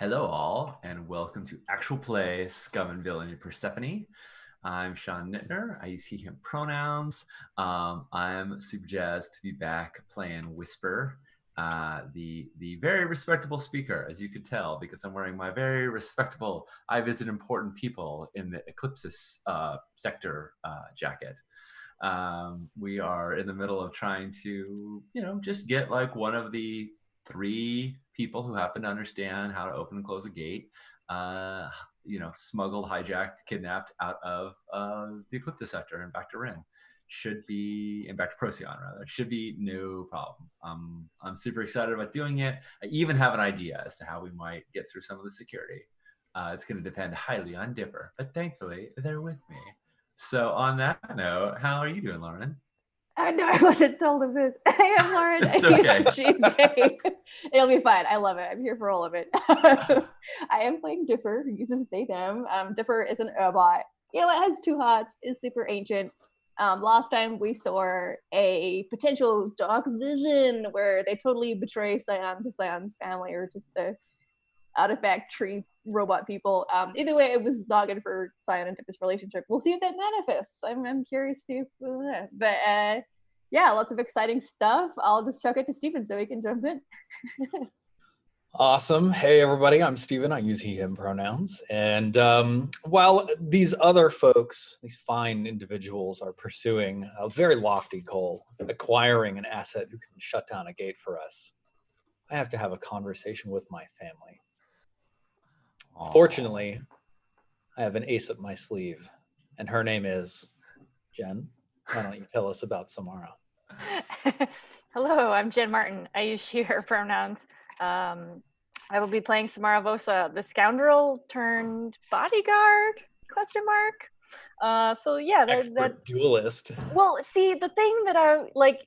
Hello, all, and welcome to Actual Play Scum and Villainy Persephone. I'm Sean Nittner. I use he, him pronouns. I'm super jazzed to be back playing Whisper, the very respectable speaker, as you could tell, because I'm wearing my very respectable I visit important people in the Eclipsis sector jacket. We are in the middle of trying to, just get like one of the three people who happen to understand how to open and close a gate, smuggled, hijacked, kidnapped out of the Ecliptus sector and back to Rin. And back to Procyon rather. Should be no problem. I'm super excited about doing it. I even have an idea as to how we might get through some of the security. It's going to depend highly on Dipper, but thankfully they're with me. So on that note, how are you doing, Lauren? I know I wasn't told of this. I am Lauren. It's okay. It'll be fine. I love it. I'm here for all of it. I am playing Dipper, who uses they, them. Dipper is an Urbot. It has two hearts, is super ancient. Last time we saw a potential dark vision where they totally betray Cyan to Cyan's family or just the artifact tree robot people. Either way, it was not good for Cyan and Dipper's relationship. We'll see if that manifests. I'm curious to, but yeah, lots of exciting stuff. I'll just chuck it to Steven so he can jump in. Awesome. Hey, everybody. I'm Steven. I use he, him pronouns. And while these other folks, these fine individuals, are pursuing a very lofty goal, acquiring an asset who can shut down a gate for us, I have to have a conversation with my family. Aww. Fortunately, I have an ace up my sleeve, and her name is Jen. Why don't you tell us about Samara? Hello, I'm Jen Martin. I use she, her pronouns. I will be playing Samara Vosa, the scoundrel turned bodyguard, ? So yeah, that duelist. Well, see, the thing that I like,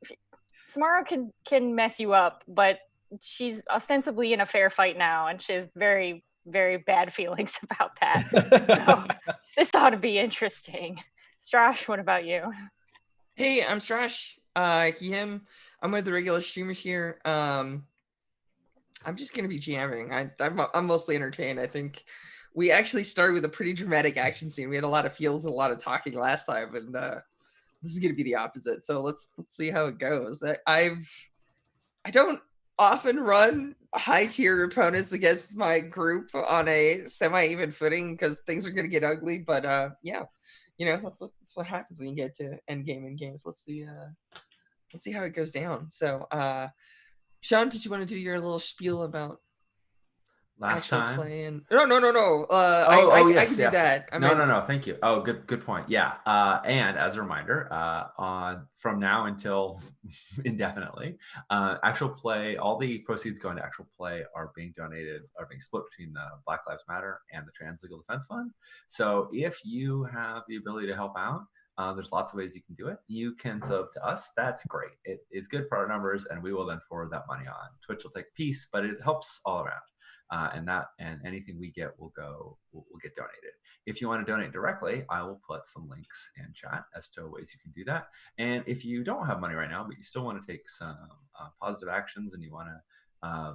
Samara can mess you up, but she's ostensibly in a fair fight now, and she has very, very bad feelings about that. So this ought to be interesting. Strash, what about you? Hey, I'm Strash. He, him. I'm one of the regular streamers here. I'm just gonna be GMing. I'm mostly entertained. I think we actually started with a pretty dramatic action scene. We had a lot of feels and a lot of talking last time, and this is gonna be the opposite. So let's see how it goes. I don't often run high tier opponents against my group on a semi-even footing because things are gonna get ugly. But yeah, that's what happens when you get to end game in games. Let's see how it goes down. So Sean, did you want to do your little spiel about last time playing? No. Yes, I can do that. No. Thank you. Oh, good point. Yeah. And as a reminder, from now until indefinitely, actual play, all the proceeds going to actual play are being split between the Black Lives Matter and the Trans Legal Defense Fund. So if you have the ability to help out, there's lots of ways you can do it. You can sub to us. That's great. It is good for our numbers, and we will then forward that money on. Twitch will take a piece, but it helps all around. And anything we get will get donated. If you want to donate directly, I will put some links in chat as to ways you can do that. And if you don't have money right now, but you still want to take some positive actions and you want to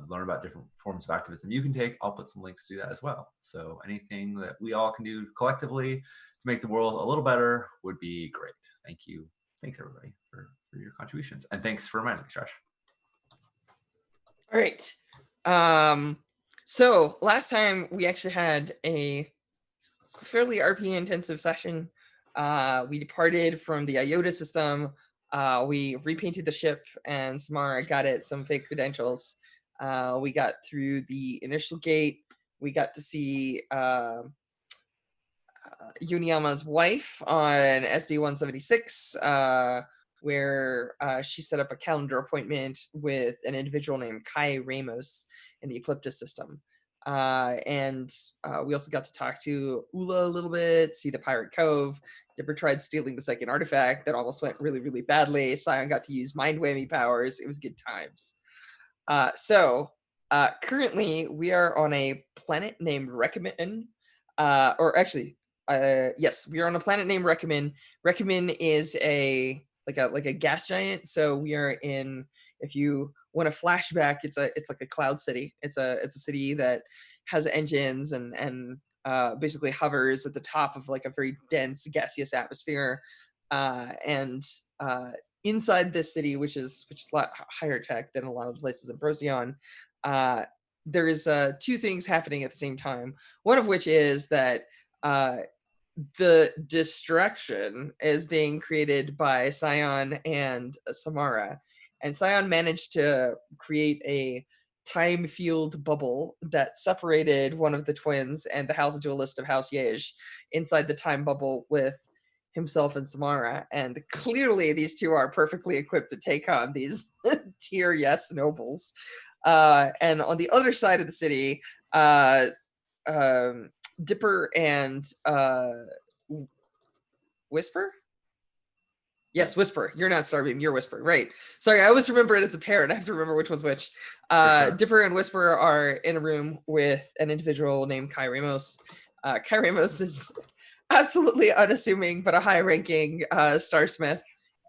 learn about different forms of activism you can take, I'll put some links to that as well. So anything that we all can do collectively to make the world a little better would be great. Thank you. Thanks everybody for your contributions. And thanks for reminding me, Strash. All right. So last time we actually had a fairly RP intensive session. We departed from the IOTA system. We repainted the ship and Samara got it some fake credentials. We got through the initial gate. We got to see Yuniyama's wife on SB 176, where she set up a calendar appointment with an individual named Kai Ramos in the Ecliptus system. And we also got to talk to Ula a little bit, see the Pirate Cove. Dipper tried stealing the second artifact. That almost went really, really badly. Scion got to use mind whammy powers. It was good times. So currently we are on a planet named Recommend, yes, we are on a planet named Recommend. Recommend is like a gas giant. So we are in, if you when a flashback, it's like a cloud city. It's a city that has engines and basically hovers at the top of like a very dense gaseous atmosphere, and inside this city, which is a lot higher tech than a lot of the places in Procyon, there is two things happening at the same time. One of which is that the destruction is being created by Scion and Samara, and Scion managed to create a time field bubble that separated one of the twins and the house duelist of House Yej inside the time bubble with himself and Samara. And clearly these two are perfectly equipped to take on these tier yes nobles. And on the other side of the city, Dipper and Whisper? Yes, Whisper. You're not Starbeam, you're Whisper. Right. Sorry, I always remember it as a pair, and I have to remember which one's which. Sure. Dipper and Whisper are in a room with an individual named Kai Ramos. Kai Ramos is absolutely unassuming, but a high-ranking starsmith.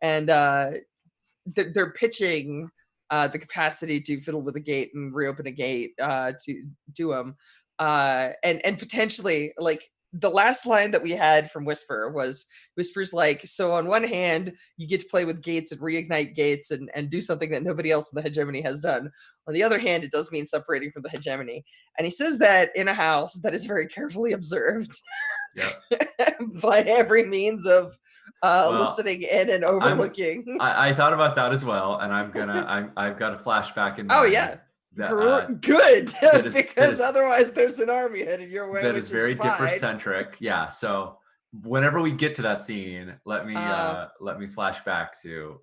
And they're pitching the capacity to fiddle with a gate and reopen a gate to him. And potentially, like, the last line that we had from Whisper was, Whisper's like, so on one hand, you get to play with gates and reignite gates and do something that nobody else in the hegemony has done. On the other hand, it does mean separating from the hegemony. And he says that in a house that is very carefully observed. Yep. By every means of listening in and overlooking. I thought about that as well, and I've got a flashback in mind. Oh yeah. That, good, because otherwise there's an army headed your way. That is very Dipper-centric. Yeah. So whenever we get to that scene, let me flash back to.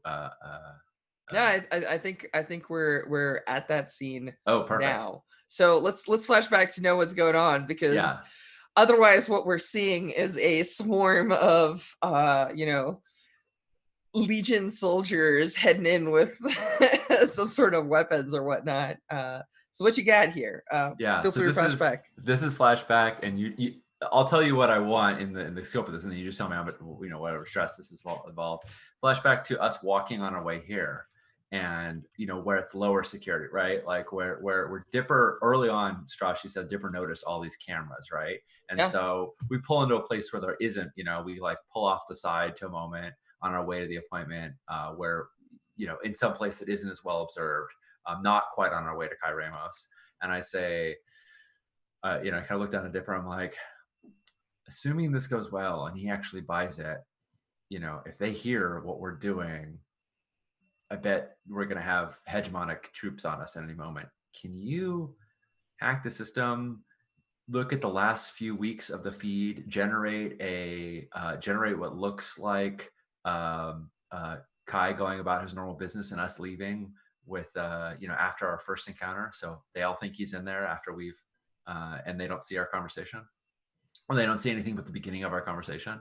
Yeah, I think we're at that scene. Oh, perfect. Now. So let's flash back to know what's going on, because otherwise what we're seeing is a swarm of Legion soldiers heading in with some sort of weapons or whatnot. So what you got here? Feel free to flashback. This is flashback, and you I'll tell you what I want in the scope of this, and then you just tell me how much, whatever stress this is involved. Flashback to us walking on our way here, and where it's lower security, right? Like where Dipper early on, Strash, you said Dipper noticed all these cameras, right? And so we pull into a place where there isn't. We like pull off the side to a moment on our way to the appointment, where in some place it isn't as well observed, not quite on our way to Kai Ramos. And I say, I kind of look down at Dipper. I'm like, assuming this goes well and he actually buys it, if they hear what we're doing, I bet we're going to have hegemonic troops on us at any moment. Can you hack the system, look at the last few weeks of the feed, generate what looks like Kai going about his normal business and us leaving with, after our first encounter. So they all think he's in there after we've, and they don't see our conversation, or they don't see anything but the beginning of our conversation.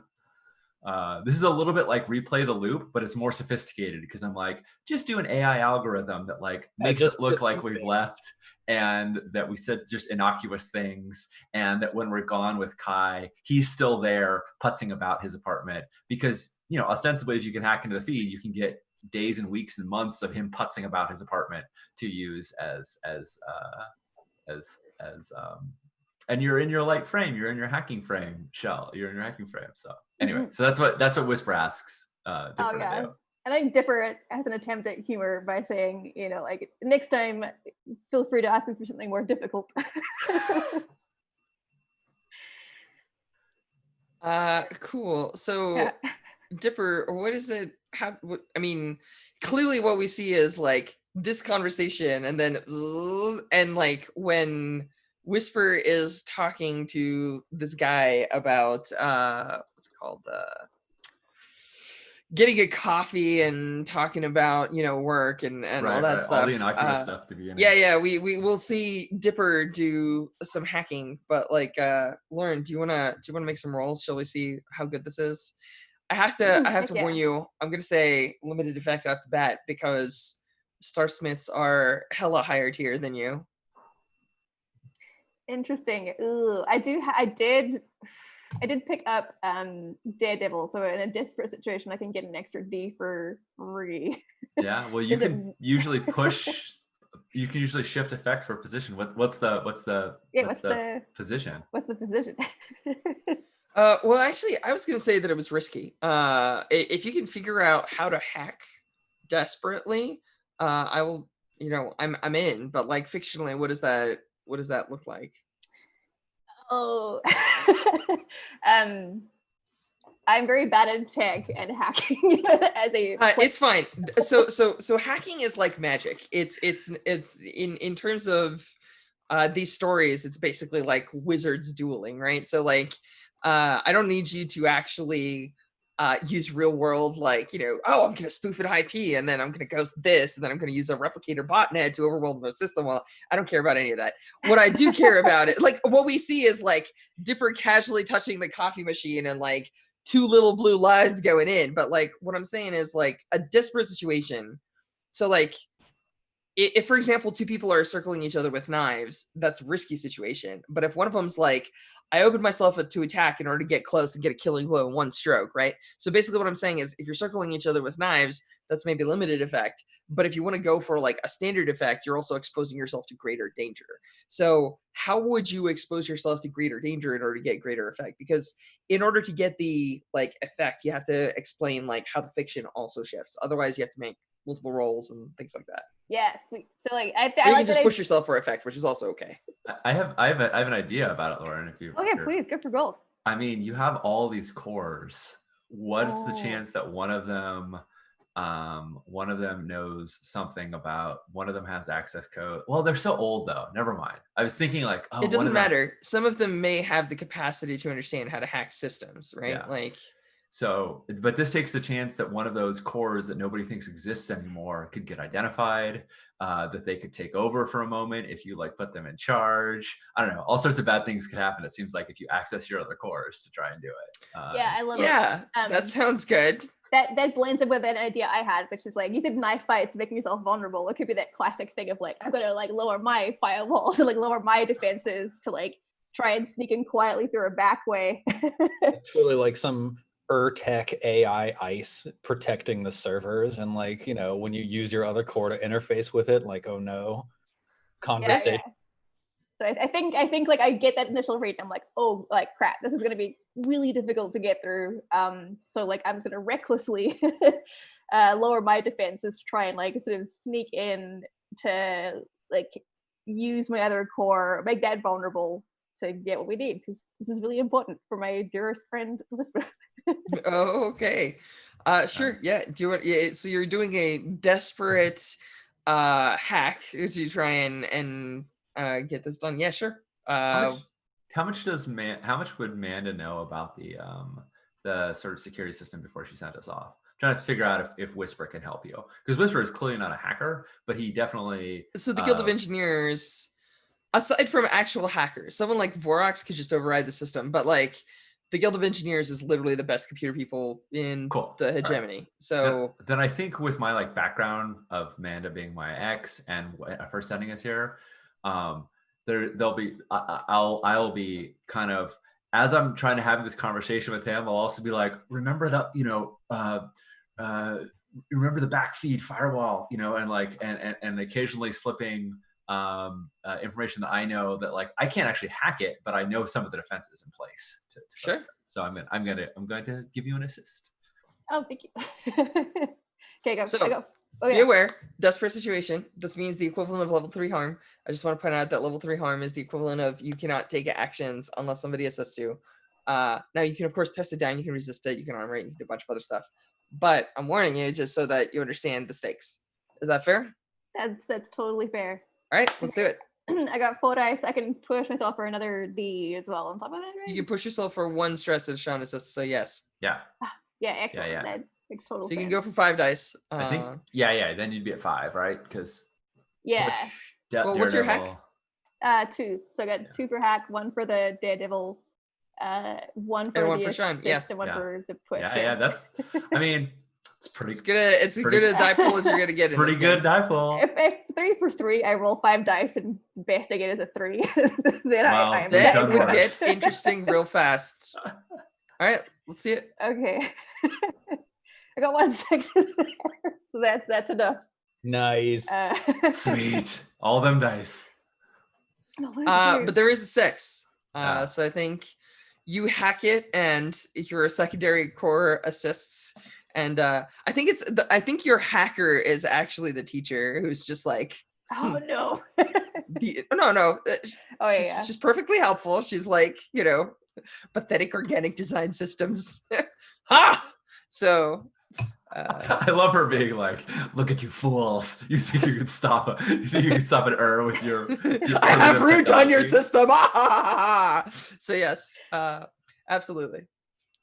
This is a little bit like Replay the Loop, but it's more sophisticated, because I'm like, just do an AI algorithm that like makes it look like we've left, and that we said just innocuous things, and that when we're gone with Kai, he's still there putzing about his apartment, because ostensibly if you can hack into the feed, you can get days and weeks and months of him putzing about his apartment to use as and you're in your light frame, you're in your hacking frame, Shell, you're in your hacking frame. So anyway, so that's what Whisper asks Dipper to do. I think Dipper has an attempt at humor by saying, like, next time, feel free to ask me for something more difficult. Cool. So Dipper, what is it? Clearly what we see is like this conversation, and then like when Whisper is talking to this guy about what's it called, getting a coffee and talking about work and all that stuff, all the innocuous stuff at the beginning. We will see Dipper do some hacking, but like Lauren, do you want to make some rolls? Shall we see how good this is? I have to warn you, I'm gonna say limited effect off the bat, because Starsmiths are hella higher tier than you. Interesting. Ooh, I did pick up Daredevil, so in a desperate situation I can get an extra D for free. Yeah, well, you can usually push You can usually shift effect for position. What's the position? What's the position? Well, actually, I was going to say that it was risky. If you can figure out how to hack desperately, I will. I'm in. But like fictionally, what does that look like? Oh, I'm very bad at tech and hacking as a. It's fine. So hacking is like magic. It's in terms of these stories. It's basically like wizards dueling, right? So like, I don't need you to actually use real world, like, oh, I'm going to spoof an IP and then I'm going to ghost this and then I'm going to use a replicator botnet to overwhelm the system. Well, I don't care about any of that. What I do care about it, like what we see is like Dipper casually touching the coffee machine and like 2 little blue lines going in. But like what I'm saying is like a desperate situation. So like if for example 2 people are circling each other with knives, that's a risky situation. But if one of them's like, I opened myself to attack in order to get close and get a killing blow in one stroke, right? So basically what I'm saying is if you're circling each other with knives, that's maybe limited effect. But if you want to go for like a standard effect, you're also exposing yourself to greater danger. So how would you expose yourself to greater danger in order to get greater effect? Because in order to get the like effect, you have to explain like how the fiction also shifts. Otherwise you have to make multiple rolls and things like that. Yeah, sweet. So like I Or you like can just push yourself for effect, which is also okay. I have an idea about it, Lauren. If you Oh yeah, please go for gold. I mean, you have all these cores. What's the Oh. chance that one of them knows something about, one of them has access code? Well, they're so old though. Never mind. I was thinking like, oh, it doesn't matter. Some of them may have the capacity to understand how to hack systems, right? Yeah. Like, so, but this takes the chance that one of those cores that nobody thinks exists anymore could get identified, that they could take over for a moment if you like put them in charge. I don't know. All sorts of bad things could happen. It seems like if you access your other cores to try and do it. Yeah, I love it. yeah, that sounds good. That blends in with an idea I had, which is like you said knife fights, making yourself vulnerable. It could be that classic thing of like I'm gonna like lower my firewalls and like lower my defenses to like try and sneak in quietly through a back way. It's totally like some tech AI ICE protecting the servers, and like when you use your other core to interface with it, like oh no, conversation. Yeah. So I think like I get that initial rate. I'm like, oh, like crap, this is gonna be really difficult to get through. So like I'm gonna recklessly lower my defenses to try and like sort of sneak in to like use my other core, make that vulnerable to get what we need, because this is really important for my dearest friend Whisper. Oh, okay. Sure. Yeah. Do it. Yeah. So you're doing a desperate hack to try and get this done. Yeah, sure. How much would Manda know about the sort of security system before she sent us off? I'm trying to figure out if Whisper can help you, because Whisper is clearly not a hacker, but he definitely. So the Guild of Engineers, aside from actual hackers, someone like Vorox could just override the system, but like the Guild of Engineers is literally the best computer people in the hegemony. Right. So then I think with my like background of Manda being my ex and first sending us here, there'll be I'll be kind of, as I'm trying to have this conversation with him, I'll also be like, remember that remember the backfeed firewall, and like and occasionally slipping information that I know that like I can't actually hack it, but I know some of the defenses in place to sure. So I'm going to give you an assist. Oh, thank you. Okay, go. So go. Okay. Be aware, desperate situation. This means the equivalent of level 3 harm. I just want to point out that level 3 harm is the equivalent of you cannot take actions unless somebody assists you. Now you can of course test it down, you can resist it, you can armor it, you can do a bunch of other stuff. But I'm warning you just so that you understand the stakes. Is that fair? That's totally fair. All right, let's do it. I got 4 dice. I can push myself for another D as well on top of that, right? You can push yourself for 1 stress if Sean assists, so yes. Yeah. Yeah, excellent. Yeah. That makes total sense. So you can sense. go for 5 dice. I think, then you'd be at 5, right? Because well, what's your hack? 2. So I got 2 for hack, 1 for the Daredevil, 1 for and 1 the for Sean. assist, and 1 for the push. Yeah. That's. I mean, it's pretty. It's as good a die pull as you're gonna get. Pretty good die pull. If 3 for 3, I roll 5 dice, and best I get is a 3. Then I'm that would get interesting real fast. All right, let's see it. Okay. I got 1 6 there, so that's enough. Nice. Sweet. All them dice. But there is a 6. Ah. So I think you hack it, and your secondary core assists. And I think your hacker is actually the teacher who's just like, Oh no. no. Oh yeah. She's perfectly helpful. She's like, pathetic organic design systems. Ha! So. I love her being like, "Look at you fools! You think you can stop an with your I have root on your technology?" system." So yes, absolutely.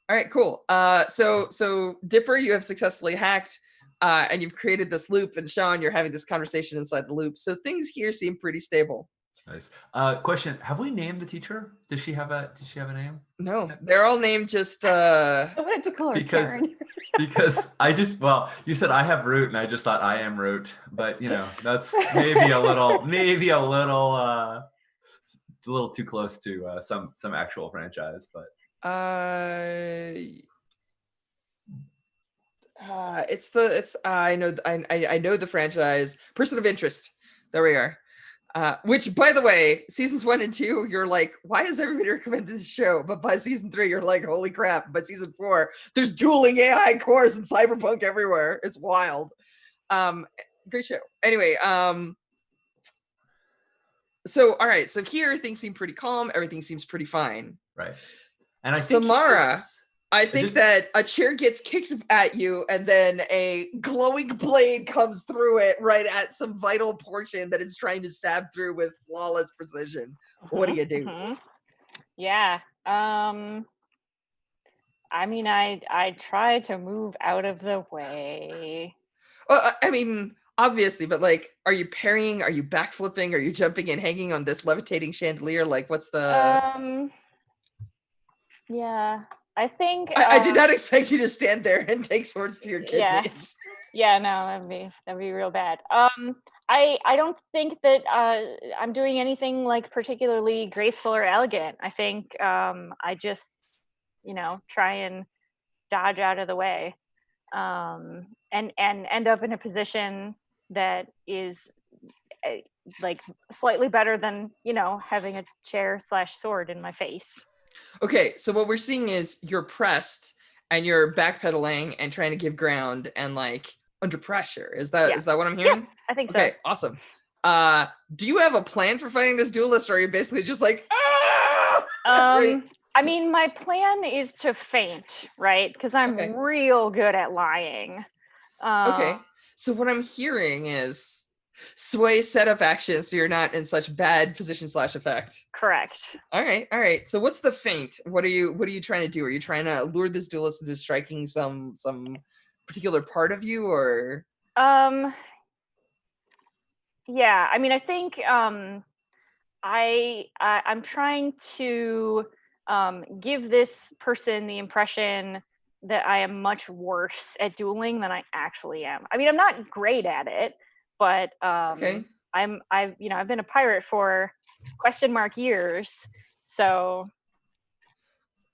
All right, cool. So Dipper, you have successfully hacked, and you've created this loop. And Sean, you're having this conversation inside the loop. So things here seem pretty stable. Nice. Question: have we named the teacher? Does she have a name? No, they're all named just. I wanted to call her Because Karen. because you said I have root, and I just thought I am root, but that's maybe a little too close to some actual franchise, but. I know the franchise Person of Interest. There we are. Which, by the way, seasons 1 and 2, you're like, why has everybody recommended this show? But by season 3, you're like, holy crap. By season 4, there's dueling AI cores and cyberpunk everywhere. It's wild. Great show. Anyway, so all right. So here things seem pretty calm. Everything seems pretty fine. Right. And I think Samara, I think that a chair gets kicked at you, and then a glowing blade comes through it right at some vital portion that it's trying to stab through with flawless precision. What do you do? Yeah. I mean, I try to move out of the way. Well, I mean, obviously, but like, are you parrying? Are you backflipping? Are you jumping and hanging on this levitating chandelier? Like, what's the? Yeah. I think I did not expect you to stand there and take swords to your kidneys. Yeah, no, that'd be real bad. I don't think that I'm doing anything like particularly graceful or elegant. I think I just try and dodge out of the way, and end up in a position that is like slightly better than having a chair/sword in my face. Okay, so what we're seeing is you're pressed and you're backpedaling and trying to give ground and like under pressure. Is that what I'm hearing? Yeah, I think so. Okay, awesome. Do you have a plan for fighting this duelist, or are you basically just like, ah? Right? I mean, my plan is to feint, right? Because I'm real good at lying. Okay, so what I'm hearing is sway setup action, so you're not in such bad position / effect. Correct. All right. So what's the feint? What are you trying to do? Are you trying to lure this duelist into striking some particular part of you, or? Yeah, I mean, I think I'm trying to give this person the impression that I am much worse at dueling than I actually am. I mean, I'm not great at it, but I've been a pirate for years, so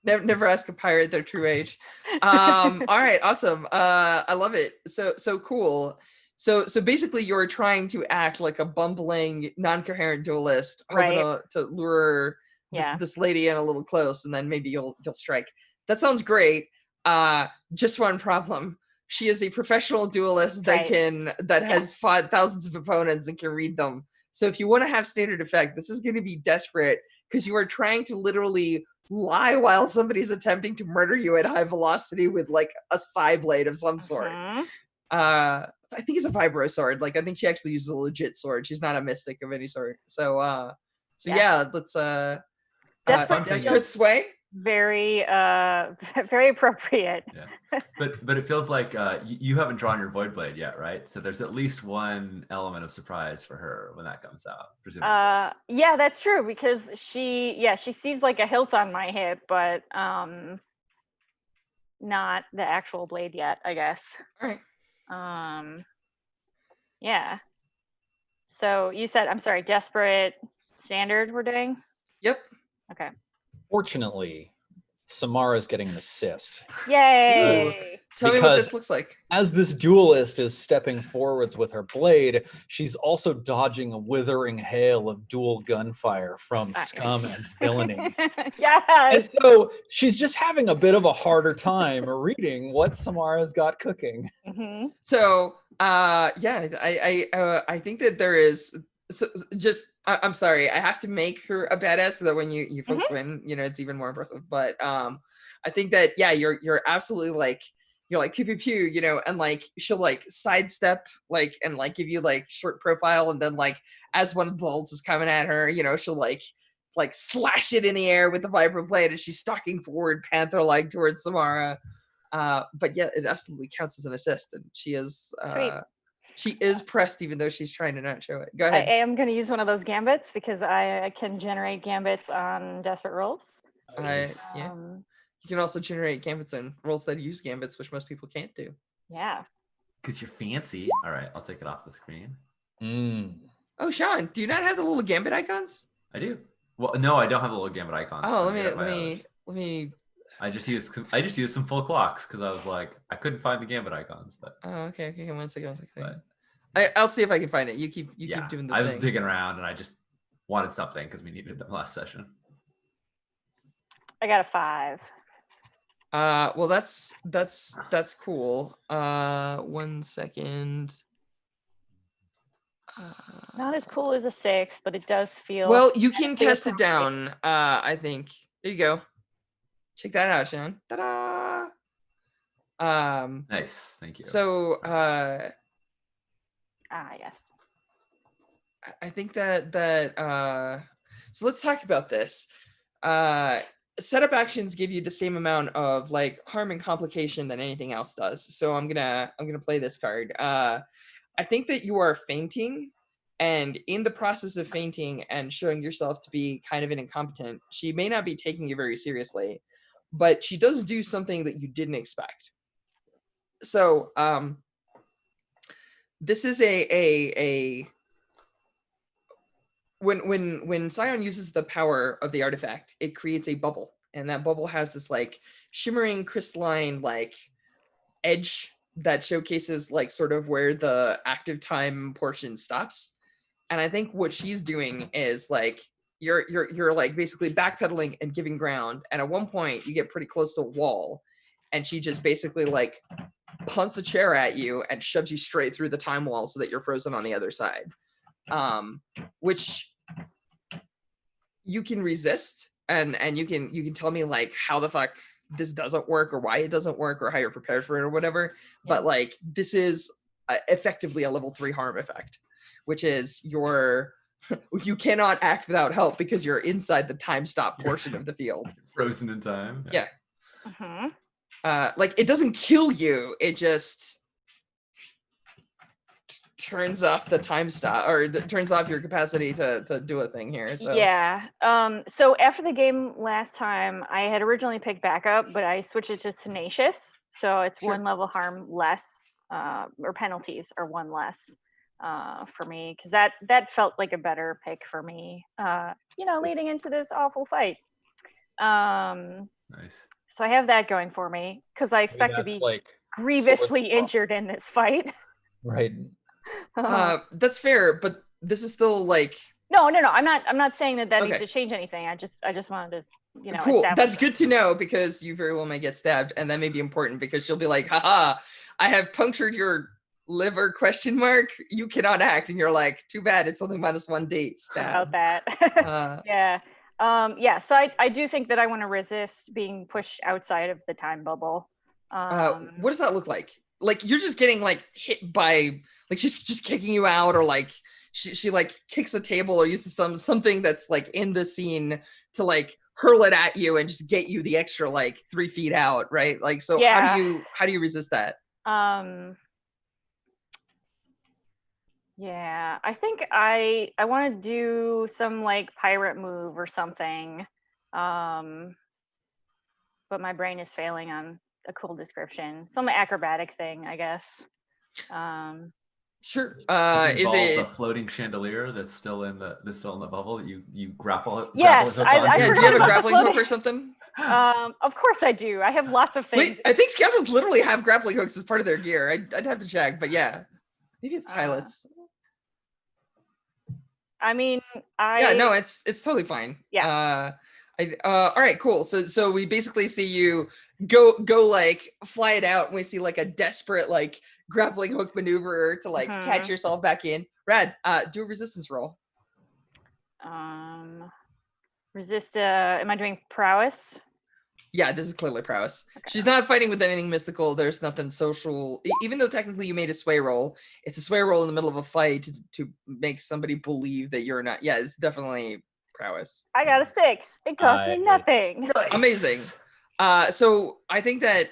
never ask a pirate their true age. All right, awesome. I love it. So cool. So basically you're trying to act like a bumbling, non-coherent duelist, hoping to lure this lady in a little close, and then maybe you'll strike. That sounds great. Just one problem. She is a professional duelist that has fought thousands of opponents and can read them. So if you want to have standard effect, this is going to be desperate, because you are trying to literally lie while somebody's attempting to murder you at high velocity with like a side blade of some sort. I think it's a vibro sword. Like, I think she actually uses a legit sword. She's not a mystic of any sort. So let's desperate sway. Very very appropriate. Yeah. But it feels like you haven't drawn your void blade yet, right? So there's at least one element of surprise for her when that comes out, presumably. Yeah, that's true, because she sees like a hilt on my hip, but not the actual blade yet, I guess. All right. Yeah. So you said, I'm sorry, desperate standard we're doing? Yep. Okay. Fortunately, Samara's getting an assist. Yay! Tell me what Because this looks like. as this duelist is stepping forwards with her blade, she's also dodging a withering hail of dual gunfire from Scum and Villainy. And Yes. so she's just having a bit of a harder time reading what Samara's got cooking. Mm-hmm. So, I think that there is. So I'm sorry, I have to make her a badass so that when you folks win, it's even more impressive. But I think that you're absolutely like. You're like pew pew pew, and like she'll like sidestep and like give you like short profile, and then like as one of the bolts is coming at her, she'll like slash it in the air with the vibro blade, and she's stalking forward panther like towards Samara. But yeah, it absolutely counts as an assist, and she is pressed even though she's trying to not show it. Go I ahead. am going to use one of those gambits because I can generate gambits on desperate rolls. Yeah. You can also generate gambits and rolls that use gambits, which most people can't do. Yeah. Because you're fancy. All right, I'll take it off the screen. Oh, Sean, do you not have the little gambit icons? I do. Well, no, I don't have the little gambit icons. Oh, let me. I just used some full clocks because I was like, I couldn't find the gambit icons, but. Oh, okay. One second. I'll see if I can find it. You keep doing the thing. I was digging around and I just wanted something because we needed them last session. I got a 5. Well, that's cool. 1 second. Not as cool as a 6, but it does feel. Well, you can test it down. I think. There you go. Check that out, Sean. Ta-da! Nice, thank you. So, yes. I think that so let's talk about this. Setup actions give you the same amount of like harm and complication than anything else does. So I'm gonna play this card. I think that you are fainting, and in the process of fainting and showing yourself to be kind of an incompetent, she may not be taking you very seriously, but she does do something that you didn't expect. So this is a when Scion uses the power of the artifact, it creates a bubble, and that bubble has this like shimmering crystalline like edge that showcases like sort of where the active time portion stops. And I think what she's doing is like you're like basically backpedaling and giving ground, and at one point you get pretty close to a wall, and she just basically like punts a chair at you and shoves you straight through the time wall so that you're frozen on the other side. Which you can resist, and you can tell me like how the fuck this doesn't work or why it doesn't work or how you're prepared for it or whatever. Yeah. But like this is effectively a level 3 harm effect, which is you cannot act without help because you're inside the time stop portion of the field. Frozen in time. Yeah. Like it doesn't kill you, it just turns off the time stop, or turns off your capacity to do a thing here. So yeah. So after the game last time, I had originally picked backup, but I switched it to tenacious. So it's Sure. 1 level harm less, or penalties are 1 less for me, because that felt like a better pick for me. Leading into this awful fight. Nice. So I have that going for me because I expect to be like grievously injured in this fight. Right. That's fair, but this is still like No. I'm not saying that Okay. needs to change anything. I just wanted to, cool. establish That's it. good to know, because you very well may get stabbed, and that may be important because she'll be like, haha, I have punctured your liver ? You cannot act, and you're like, too bad, it's only -1D stab. About that. Yeah. So I do think that I want to resist being pushed outside of the time bubble. What does that look like? Like you're just getting like hit by, like she's just kicking you out, or like she like kicks a table or uses something that's like in the scene to like hurl it at you and just get you the extra like 3 feet out, right? Like, so Yeah. how do you resist that? Yeah, I think I want to do some like pirate move or something. But my brain is failing on a cool description. Some acrobatic thing, I guess. Sure. Is Is it it the floating chandelier that's still in the bubble that you grapple? Yes, grapple hook I onto? do you forgot have a about grappling floating. hook or something? Of course I do. I have lots of things. Wait, I think scoundrels literally have grappling hooks as part of their gear. I'd have to check, but yeah, maybe it's pilots. I mean, Yeah, no, it's totally fine. Yeah. All right, cool. So we basically see you go like fly it out, and we see like a desperate like grappling hook maneuver to like catch yourself back in. Rad, do a resistance roll. Resist. Am I doing prowess? Yeah, this is clearly prowess. Okay. She's not fighting with anything mystical. There's nothing social. Even though technically you made a sway roll, it's a sway roll in the middle of a fight to make somebody believe that you're not. Yeah, it's definitely prowess. I got a 6. It cost me nothing. Nice. Amazing. So I think that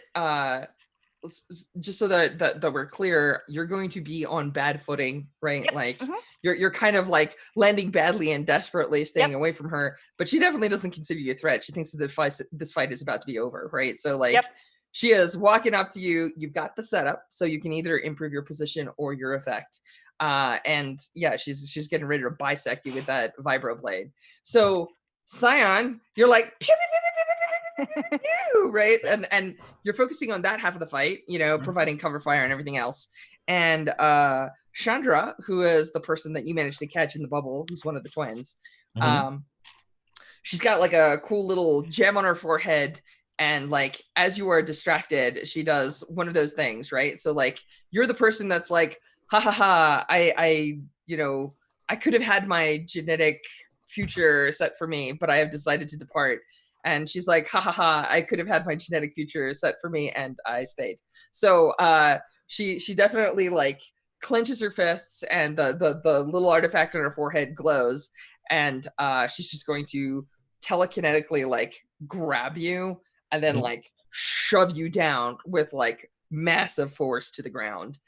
just so that we're clear, you're going to be on bad footing, right? Yep. Like you're kind of like landing badly and desperately staying away from her, but she definitely doesn't consider you a threat. She thinks that this fight is about to be over, right? So like she is walking up to you. You've got the setup, so you can either improve your position or your effect. And yeah, she's getting ready to bisect you with that vibro blade. So Scion, you're like pew, pew, pew, pew, pew, pew, pew, pew, right? And you're focusing on that half of the fight, you know, providing cover fire and everything else. And Chandra, who is the person that you managed to catch in the bubble, who's one of the twins, she's got like a cool little gem on her forehead. And like, as you are distracted, she does one of those things, right? So like, you're the person that's like, ha ha ha, I you know, I could have had my genetic future set for me, but I have decided to depart. And she's like, ha ha ha, I could have had my genetic future set for me, and I stayed. So she definitely like clenches her fists, and the little artifact on her forehead glows, and she's just going to telekinetically like grab you and then like shove you down with like massive force to the ground.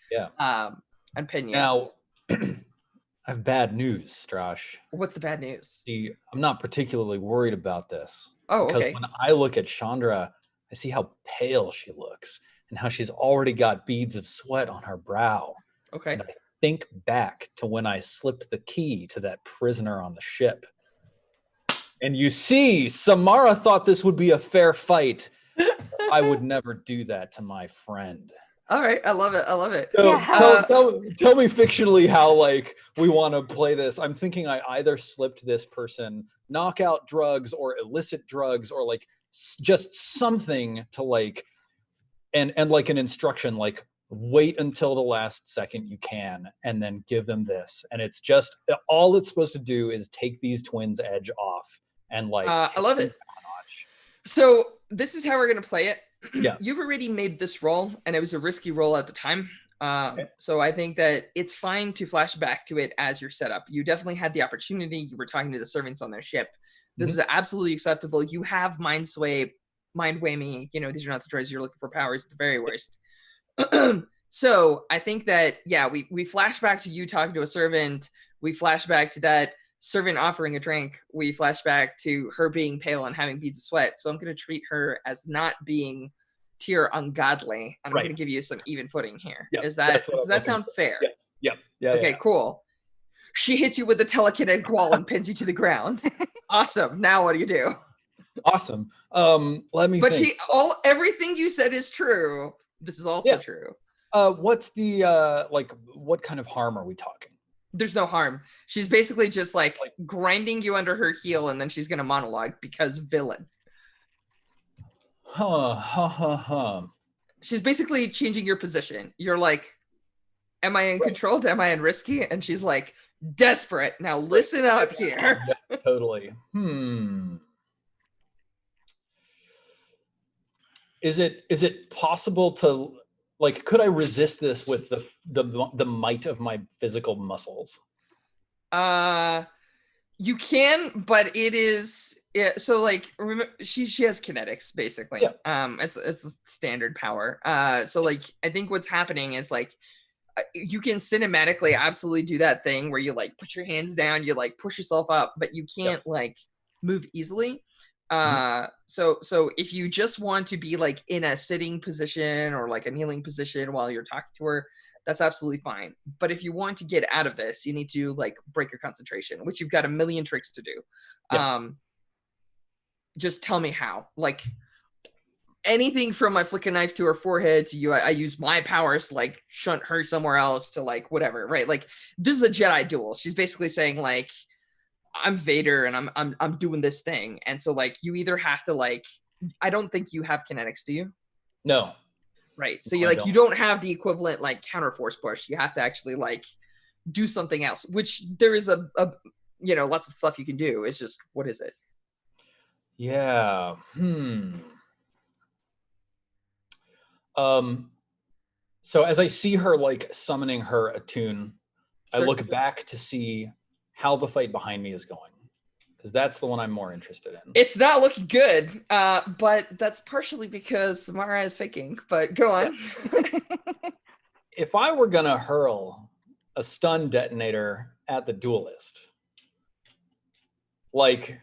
And pin you. Now, I have bad news, Strash. What's the bad news? See, I'm not particularly worried about this. Oh, because okay. when I look at Chandra, I see how pale she looks and how she's already got beads of sweat on her brow. Okay. And I think back to when I slipped the key to that prisoner on the ship. And you see, Samara thought this would be a fair fight. I would never do that to my friend. All right, I love it. I love it. So, tell me fictionally how like we want to play this. I'm thinking I either slipped this person knockout drugs or illicit drugs or like just something to like and like an instruction like wait until the last second you can and then give them this. And it's just all it's supposed to do is take these twins' edge off and like I love it. So this is how we're gonna play it. Yeah. You've already made this roll, and it was a risky roll at the time. So I think that it's fine to flash back to it as your setup. You definitely had the opportunity. You were talking to the servants on their ship. This is absolutely acceptable. You have mind sway, mind whammy. You know, these are not the droids you're looking for powers at the very worst. So I think that, yeah, we flash back to you talking to a servant. We flash back to that servant offering a drink. We flash back to her being pale and having beads of sweat. So I'm going to treat her as not being tier ungodly. I'm going to give you some even footing here. Yep. Does that sound fair? Yes. Yep. Yeah. Okay, cool. She hits you with a telekinetic wall and pins you to the ground. Awesome. Now what do you do? Awesome. Let me think. But everything you said is true. This is also true. What's the like what kind of harm are we talking? There's no harm. She's basically just like grinding you under her heel, and then she's gonna monologue because villain. She's basically changing your position. You're like, am I in control? Am I in risky? And she's like, desperate. Now listen up here. Yeah, totally. Is it possible to like, could I resist this with the might of my physical muscles? You can, but it is so like remember she has kinetics basically. It's standard power. So like I think what's happening is like you can cinematically absolutely do that thing where you like put your hands down, you like push yourself up, but you can't like move easily. So if you just want to be like in a sitting position or like a kneeling position while you're talking to her, that's absolutely fine. But if you want to get out of this, you need to like break your concentration, which you've got a million tricks to do. just tell me how. Like anything from my flick a knife to her forehead to you, I use my powers to like shunt her somewhere else to like whatever, right? Like this is a Jedi duel. She's basically saying like, I'm Vader and I'm doing this thing. And so like you either have to like, I don't think you have kinetics, do you? No. Right. So No, you I like don't. you don't have the equivalent like counter force push. You have to actually like do something else, which there is a you know, lots of stuff you can do. It's just what is it? Yeah. So as I see her like summoning her attune, I Sure. look back to see how the fight behind me is going, because that's the one I'm more interested in. It's not looking good, but that's partially because Samara is faking. But go on. If I were gonna hurl a stun detonator at the duelist, like,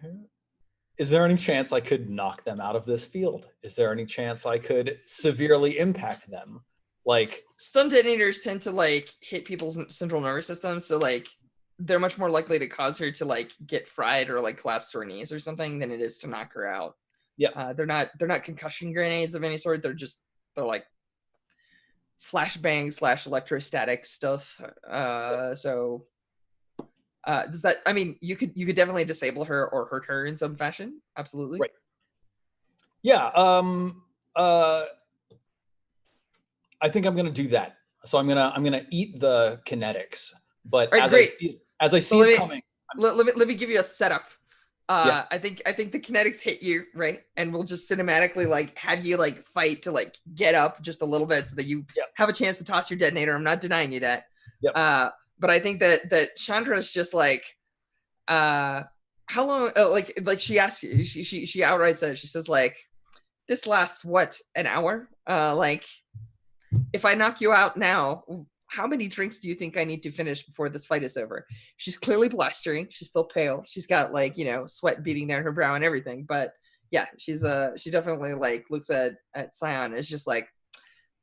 is there any chance I could knock them out of this field? Is there any chance I could severely impact them? Like, Stun detonators tend to like hit people's central nervous system, so like they're much more likely to cause her to like get fried or like collapse to her knees or something than it is to knock her out. Yeah. They're not concussion grenades of any sort. They're like flashbang / electrostatic stuff. So does that, I mean, you could definitely disable her or hurt her in some fashion. Absolutely. Right. Yeah. I think I'm gonna do that. So I'm gonna eat the kinetics. But All right, as I see So it coming, let me give you a setup. Yeah. I think the kinetics hit you, right? And we'll just cinematically like have you like fight to like get up just a little bit so that you have a chance to toss your detonator. I'm not denying you that. Yep. But I think that Chandra's just like, how long? Like she asks you, she outright says, she says like, this lasts what, an hour? Like, if I knock you out now, how many drinks do you think I need to finish before this fight is over? She's clearly blustering. She's still pale. She's got like, you know, sweat beating down her brow and everything. But yeah, she definitely like looks at Scion as just like,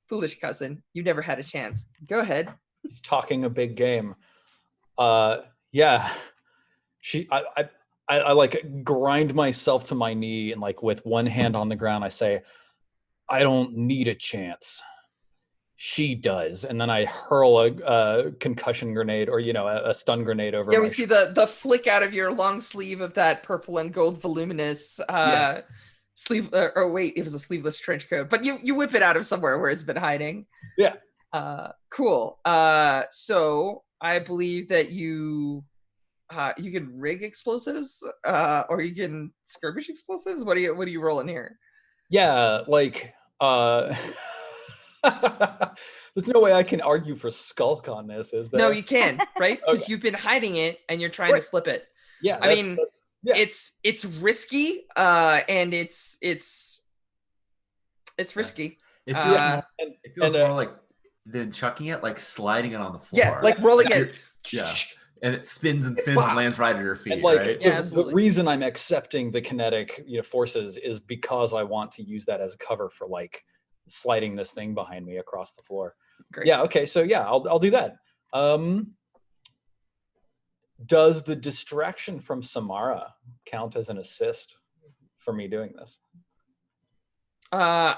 foolish cousin, you never had a chance. Go ahead. he's talking a big game. Yeah. I like grind myself to my knee and like with one hand on the ground, I say, I don't need a chance. She does. And then I hurl a concussion grenade or, you know, a stun grenade over. Yeah, we see the flick out of your long sleeve of that purple and gold voluminous sleeve. Or wait, it was a sleeveless trench coat, but you whip it out of somewhere where it's been hiding. Yeah. Cool. So I believe that you can rig explosives, or you can skirmish explosives. What are you rolling here? Yeah, like there's no way I can argue for Skulk on this, is there? No, you can, right? Because Okay. you've been hiding it and you're trying to slip it. Yeah, I mean, yeah. it's risky, and it's risky. It feels more like than chucking it, like sliding it on the floor. Yeah, like rolling it. Yeah. And it spins and spins and lands right at your feet, And like right? the reason I'm accepting the kinetic, you know, forces is because I want to use that as cover for like sliding this thing behind me across the floor. Great. Yeah, okay, so yeah, I'll do that. Does the distraction from Samara count as an assist for me doing this? I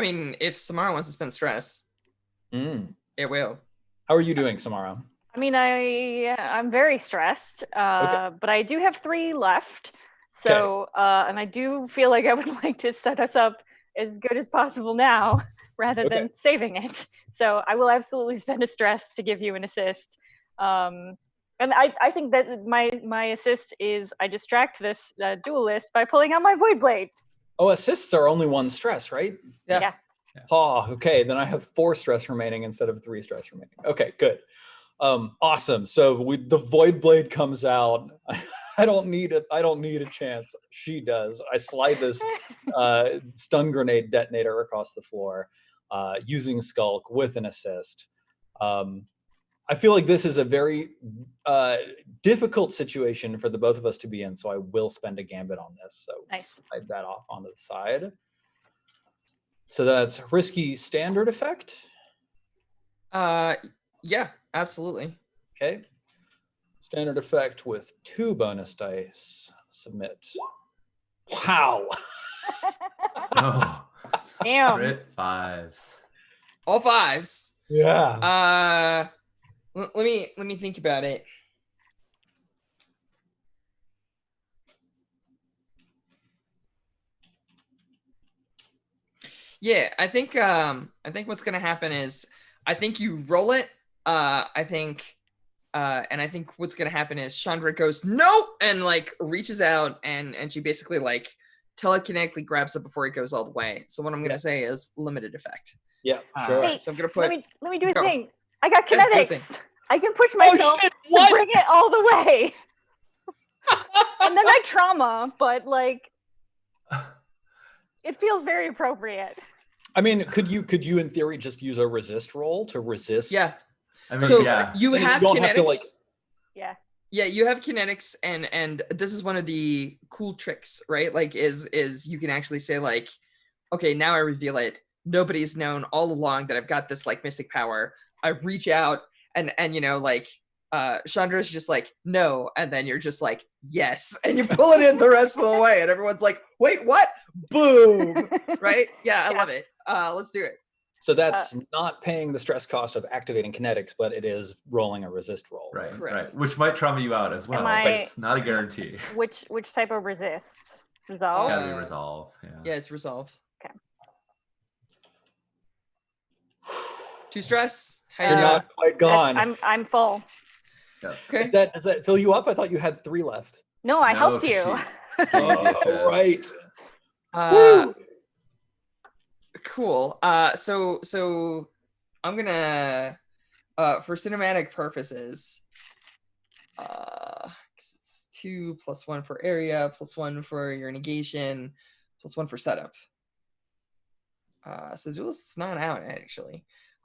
mean, if Samara wants to spend stress, it will. How are you doing, Samara? I mean, I'm very stressed, but I do have 3 left. So, and I do feel like I would like to set us up as good as possible now, rather than saving it. So I will absolutely spend a stress to give you an assist. And I think that my assist is I distract this duelist by pulling out my Void Blade. Oh, assists are only 1 stress, right? Yeah. Oh, okay. Then I have 4 stress remaining instead of 3 stress remaining. Okay, good. Awesome. So the Void Blade comes out. I don't need a chance. She does. I slide this stun grenade detonator across the floor, using Skulk with an assist. I feel like this is a very difficult situation for the both of us to be in, so I will spend a gambit on this. So nice. Slide that off onto the side. So that's risky standard effect. Yeah, absolutely. Okay. Standard effect with 2 bonus dice. Submit. Wow. Oh, Damn. crit fives. All fives. Yeah. Let me think about it. Yeah, I think what's gonna happen is I think you roll it. I think and I think what's gonna happen is Chandra goes no and like reaches out and she basically like telekinetically grabs it before it goes all the way. So what I'm gonna say is limited effect. Yeah, sure. Hey, So I'm gonna put let me do a go. thing. I got Yeah, do a thing. kinetics. I can push Oh myself shit! to What? bring it all the way. And then I trauma, but like it feels very appropriate. I mean, could you in theory just use a resist roll to resist? Yeah. I mean, So yeah. you Then you have don't kinetics. have to, like- Yeah. Yeah, you have kinetics and this is one of the cool tricks, right? Like is you can actually say like, okay, now I reveal it. Nobody's known all along that I've got this like mystic power. I reach out and you know like Chandra's just like no, and then you're just like yes, and you pull it in the rest of the way, and everyone's like, wait, what? Boom! Right? Yeah, I love it. Let's do it. So that's not paying the stress cost of activating kinetics, but it is rolling a resist roll. Right, Correct. right. Which might trauma you out as well, but it's not a guarantee. Which type of resist? Resolve? Gotta be resolve. Yeah, it's resolve. Okay. Two stress. How you You're doing? not quite gone. I'm full. Yeah. Okay. Does that fill you up? I thought you had 3 left. No, I No, helped you. she gave you the assist. Right. Woo! Cool. So I'm gonna for cinematic purposes, 'cause it's 2 + 1 for area, +1 for your negation, +1 for setup. So Duelist's not out actually.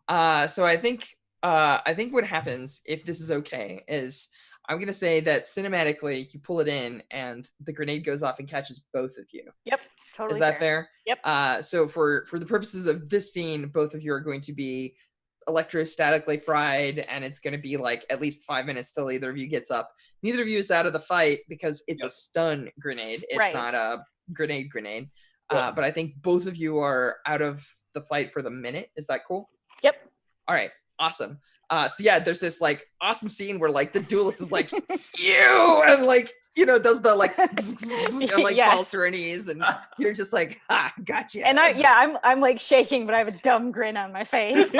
So I think what happens if this is okay is I'm gonna say that cinematically you pull it in and the grenade goes off and catches both of you. Yep, totally. Is that fair? Yep. So for the purposes of this scene, both of you are going to be electrostatically fried, and it's going to be like at least 5 minutes till either of you gets up. Neither of you is out of the fight because it's a stun grenade. It's Right. not a grenade. Yep. But I think both of you are out of the fight for the minute. Is that cool? Yep. All right. Awesome. So yeah, there's this like awesome scene where like the duelist is like you and like does the like and like Yes. falls to her knees and you're just like gotcha. And I'm like shaking, but I have a dumb grin on my face.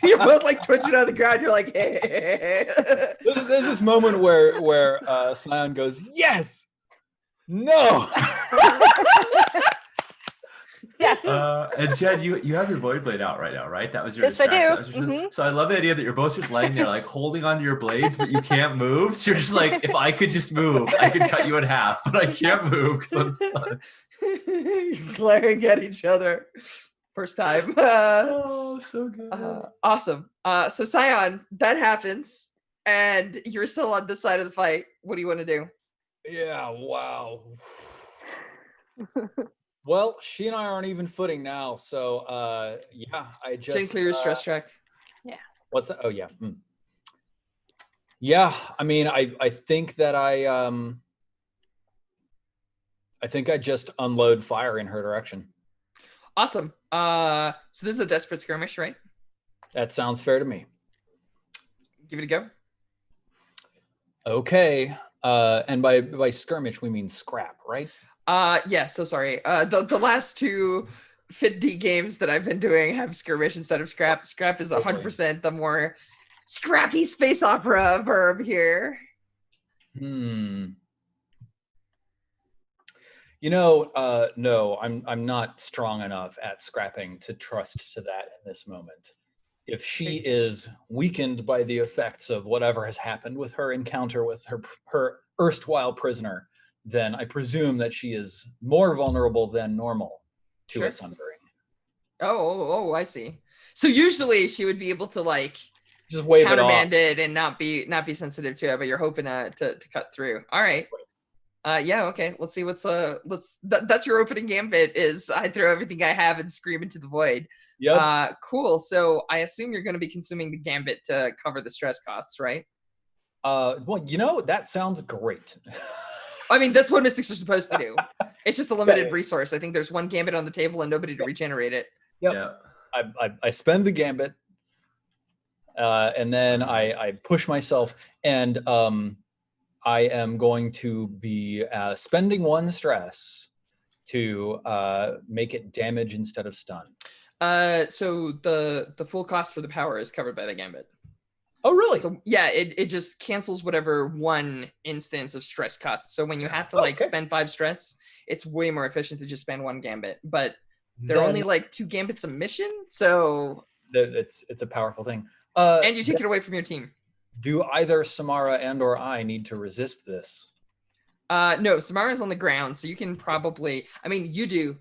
You're both like twitching on the ground. You're like There's this moment where Scion goes, yes, no. Yes. And Jen, you have your void blade out right now, right? That was your Yes, I do. distraction. That was your- Mhm. So I love the idea that you're both just laying there, like holding onto your blades, but you can't move. So you're just like, if I could just move, I could cut you in half, but I can't move because I'm stuck. glaring at each other. First time. Oh, so good. Awesome. So Scion, that happens, and you're still on this side of the fight. What do you want to do? Yeah, wow. Well, she and I are on even footing now, so yeah, I just Jen, clear your stress track. What's that? Oh yeah. Yeah, I mean, I think that I think I just unload fire in her direction. Awesome. So this is a desperate skirmish, right? That sounds fair to me. Give it a go. Okay. And by skirmish we mean scrap, right? Yeah, so sorry. The last 2 FID games that I've been doing have skirmish instead of scrap. Scrap is 100% the more scrappy space opera verb here. No, I'm not strong enough at scrapping to trust to that in this moment. If she is weakened by the effects of whatever has happened with her encounter with her erstwhile prisoner, then I presume that she is more vulnerable than normal to a sundering. Oh, I see. So usually she would be able to like just wave it off. Countermand it and not be sensitive to it, but you're hoping to cut through. All right. Yeah, okay. Let's see what's that's your opening gambit is I throw everything I have and scream into the void. Yep. Cool. So I assume you're going to be consuming the gambit to cover the stress costs, right? Well, that sounds great. I mean, that's what mystics are supposed to do. It's just a limited resource. I think there's one gambit on the table and nobody to regenerate it. Yep. I spend the gambit, and then I push myself, and I am going to be spending 1 stress to make it damage instead of stun. So the full cost for the power is covered by the gambit. Oh, really? So yeah, it just cancels whatever 1 instance of stress costs. So when you have to like spend 5 stress, it's way more efficient to just spend 1 gambit. But there are only like 2 gambits a mission, so it's a powerful thing. And you take it away from your team. Do either Samara and or I need to resist this? No, Samara's on the ground, so you can probably. I mean, you do,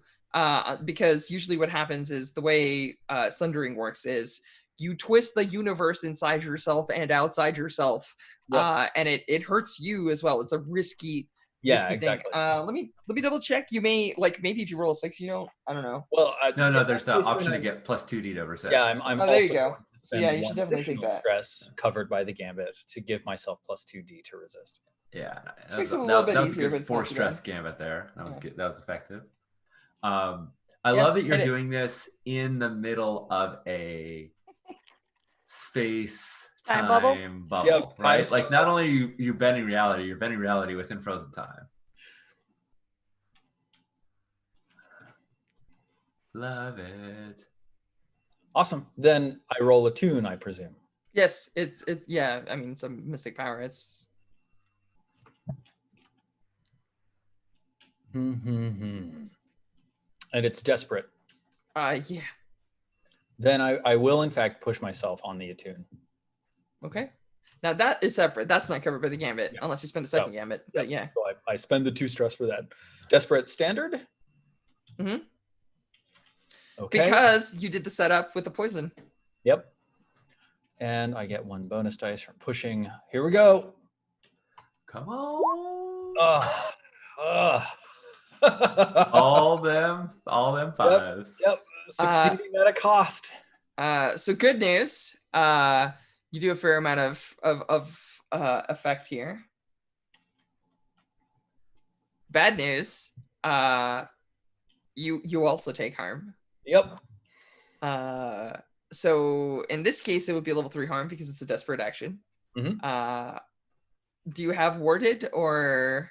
because usually what happens is the way sundering works is you twist the universe inside yourself and outside yourself, and it hurts you as well. It's a risky. Risky exactly. Thing. Let me double check. You may maybe if you roll a 6, I don't know. Well, no. There's the option to get plus 2d to resist. Yeah, I'm there also you go. going to So yeah, you should definitely take additional that. stress covered by the gambit to give myself plus 2d to resist. Yeah, that makes it a little bit easier, but it's 4 not too stress bad. gambit there. That was good. That was effective. I love that you're doing this in the middle of a space time bubble, Yep, right? Like not only you bending reality, you're bending reality within frozen time. Love it. Awesome. Then I roll a tune, I presume. Yes, it's yeah. I mean, some mystic power. It's And it's desperate. yeah. Then I will in fact push myself on the attune. Okay. Now that is separate. That's not covered by the gambit unless you spend a second gambit. But yeah. So I spend the 2 stress for that. Desperate standard. Mm-hmm. Okay. Because you did the setup with the poison. Yep. And I get 1 bonus dice from pushing. Here we go. Come on. all them 5s. Yep. Succeeding at a cost. So good news. You do a fair amount of effect here. Bad news. You also take harm. Yep. So in this case, it would be a level 3 harm because it's a desperate action. Mm-hmm. Do you have warded or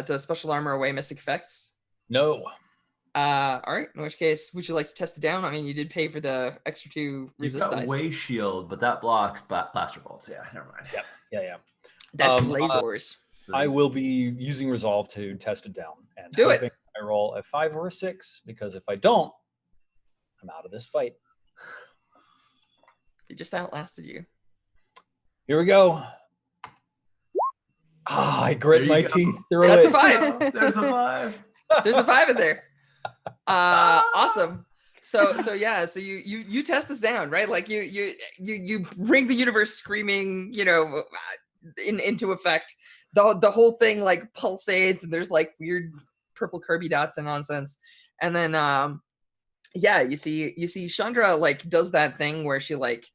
does special armor away mystic effects? No. All right. In which case, would you like to test it down? I mean, you did pay for the extra 2 resist dice. Way shield, but that blocks blaster bolts. Yeah, never mind. Yep. Yeah. That's lasers. I will be using resolve to test it down and do it. I roll a 5 or a 6 because if I don't, I'm out of this fight. It just outlasted you. Here we go. I grit my teeth through That's it. a 5. There's a 5. There's a 5 in there. Awesome. So yeah. So you test this down, right? Like you bring the universe screaming, into effect. The whole thing like pulsates, and there's like weird purple Kirby dots and nonsense. And then you see Chandra like does that thing where she like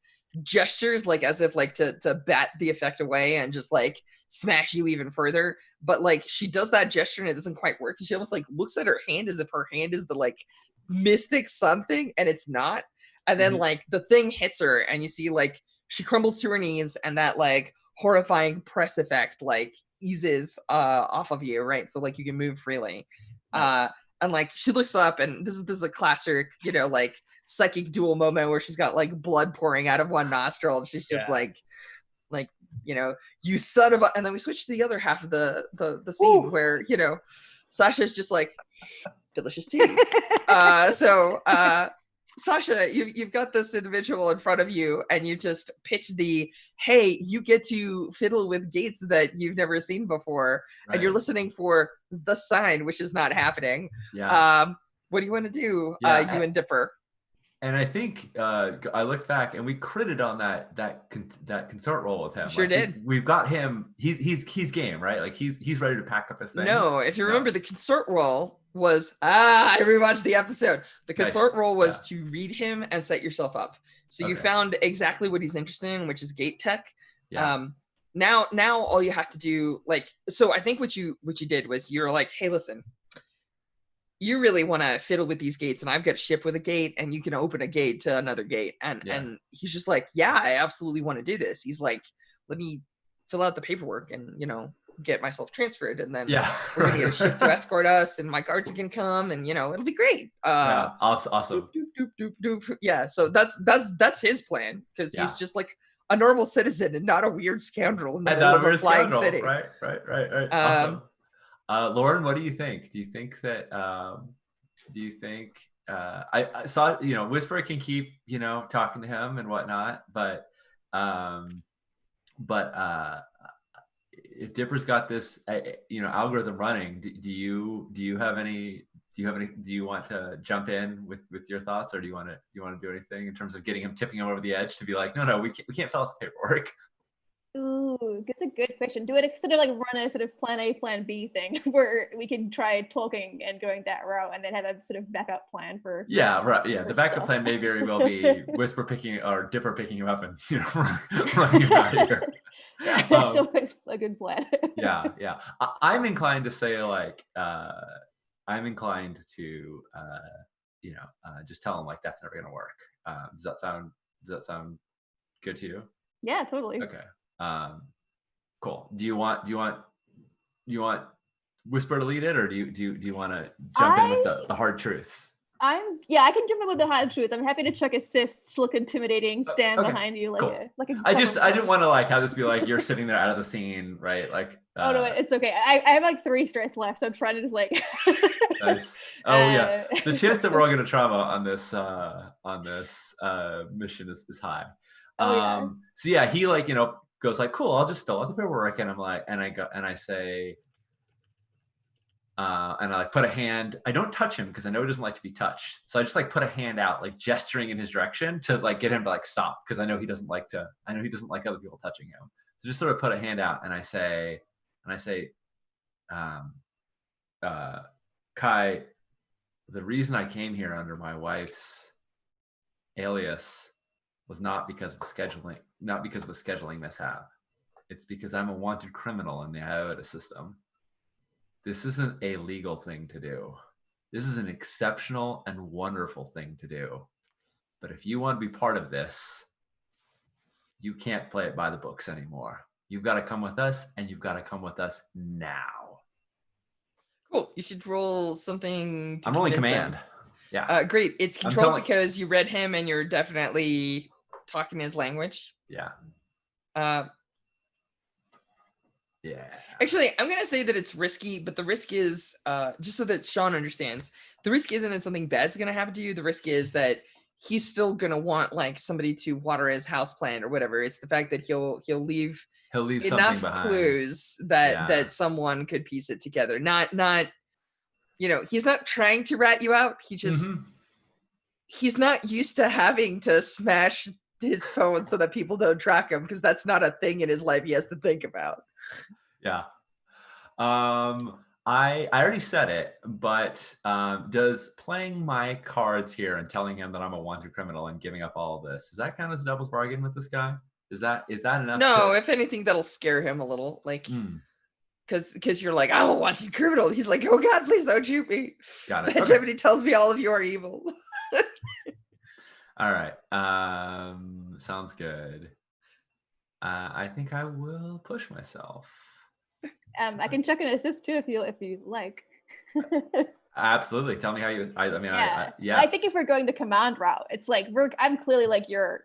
gestures like as if like to bat the effect away and just like smash you even further, but like she does that gesture and it doesn't quite work, and she almost like looks at her hand as if her hand is the like mystic something, and it's not. And then like the thing hits her and you see like she crumbles to her knees, and that like horrifying press effect like eases off of you, right? So like you can move freely. Nice. And like she looks up, and this is a classic, like psychic duel moment where she's got like blood pouring out of one nostril, and she's just like you son of a. And then we switch to the other half of the scene where Sasha's just like delicious tea. Sasha, you've got this individual in front of you, and you just pitch hey, you get to fiddle with gates that you've never seen before, right. And you're listening for the sign, which is not happening. Yeah. What do you want to do, you and Dipper? And I think I looked back, and we critted on that consort roll with him. Sure did. We've got him. He's game, right? Like he's ready to pack up his things. No, if you remember, the consort roll was I rewatched the episode. The consort roll was to read him and set yourself up. So you found exactly what he's interested in, which is gate tech. Yeah. now all you have to do, like, so I think what you did was you're like, hey, listen, you really want to fiddle with these gates, and I've got a ship with a gate, and you can open a gate to another gate. And he's just like, yeah, I absolutely want to do this. He's like, let me fill out the paperwork and, get myself transferred, and then we're gonna get a ship to escort us, and my guards can come, and it'll be great. Yeah, awesome. Yeah, so that's his plan, because he's just like a normal citizen and not a weird scoundrel in the middle of a flying city. Right. Awesome. Lauren, what do you think? Do you think that I saw, Whisper can keep, talking to him and whatnot, but if Dipper's got this, algorithm running, do you want to jump in with your thoughts, or do you want to do anything in terms of tipping him over the edge to be like, no, we can't fill out the paperwork? Ooh, that's a good question. Do it sort of like run a sort of plan A, plan B thing where we can try talking and going that route, and then have a sort of backup plan for. Yeah, right. Yeah, the backup stuff. plan may very well be Whisper picking or Dipper picking him up and running him out of here. Yeah, that's always a good plan. Yeah. I'm inclined to say like, I'm inclined to just tell him like that's never gonna work. Does that sound good to you? Yeah, totally. Okay. Cool. Do you want Whisper to lead it, or do you want to jump in with the hard truths? I can jump in with the hard truths. I'm happy to chuck assists, look intimidating, stand behind you like cool. a I didn't want to like have this be like you're sitting there out of the scene, right? Like oh no, it's okay. I have like 3 stress left, so I'm trying to just like nice. Oh yeah. The chance that we're all gonna trauma on this mission is high. So yeah, he like, goes like, cool, I'll just fill out the paperwork, and I'm like, and I say, and I like put a hand, I don't touch him because I know he doesn't like to be touched. So I just like put a hand out, like gesturing in his direction to like get him to like stop, because I know he doesn't like other people touching him. So just sort of put a hand out, and I say, Kai, the reason I came here under my wife's alias was not because of a scheduling mishap. It's because I'm a wanted criminal in the iota system. This isn't a legal thing to do. This is an exceptional and wonderful thing to do. But if you want to be part of this, you can't play it by the books anymore. You've got to come with us, and you've got to come with us now. Cool. You should roll something. I'm rolling command. Yeah. Great. It's control because you read him and you're definitely talking his language. Yeah. Yeah. Actually, I'm going to say that it's risky, but the risk is, just so that Sean understands, the risk isn't that something bad's going to happen to you. The risk is that he's still going to want like somebody to water his house plant or whatever. It's the fact that he'll leave enough clues that someone could piece it together. Not, he's not trying to rat you out. He just, he's not used to having to smash his phone so that people don't track him, because that's not a thing in his life he has to think about. Yeah. I already said it, but does playing my cards here and telling him that I'm a wanted criminal and giving up all of this, does that count as a devil's bargain with this guy? Is that enough? No, if anything, that'll scare him a little. Like, because you're like, I'm a wanted criminal. He's like, oh God, please don't shoot me. Got it. Benjamin tells me all of you are evil. All right. Sounds good. I think I will push myself. I can check an assist too if you like. Absolutely. Tell me how you. Yes. I think if we're going the command route, it's like I'm clearly like your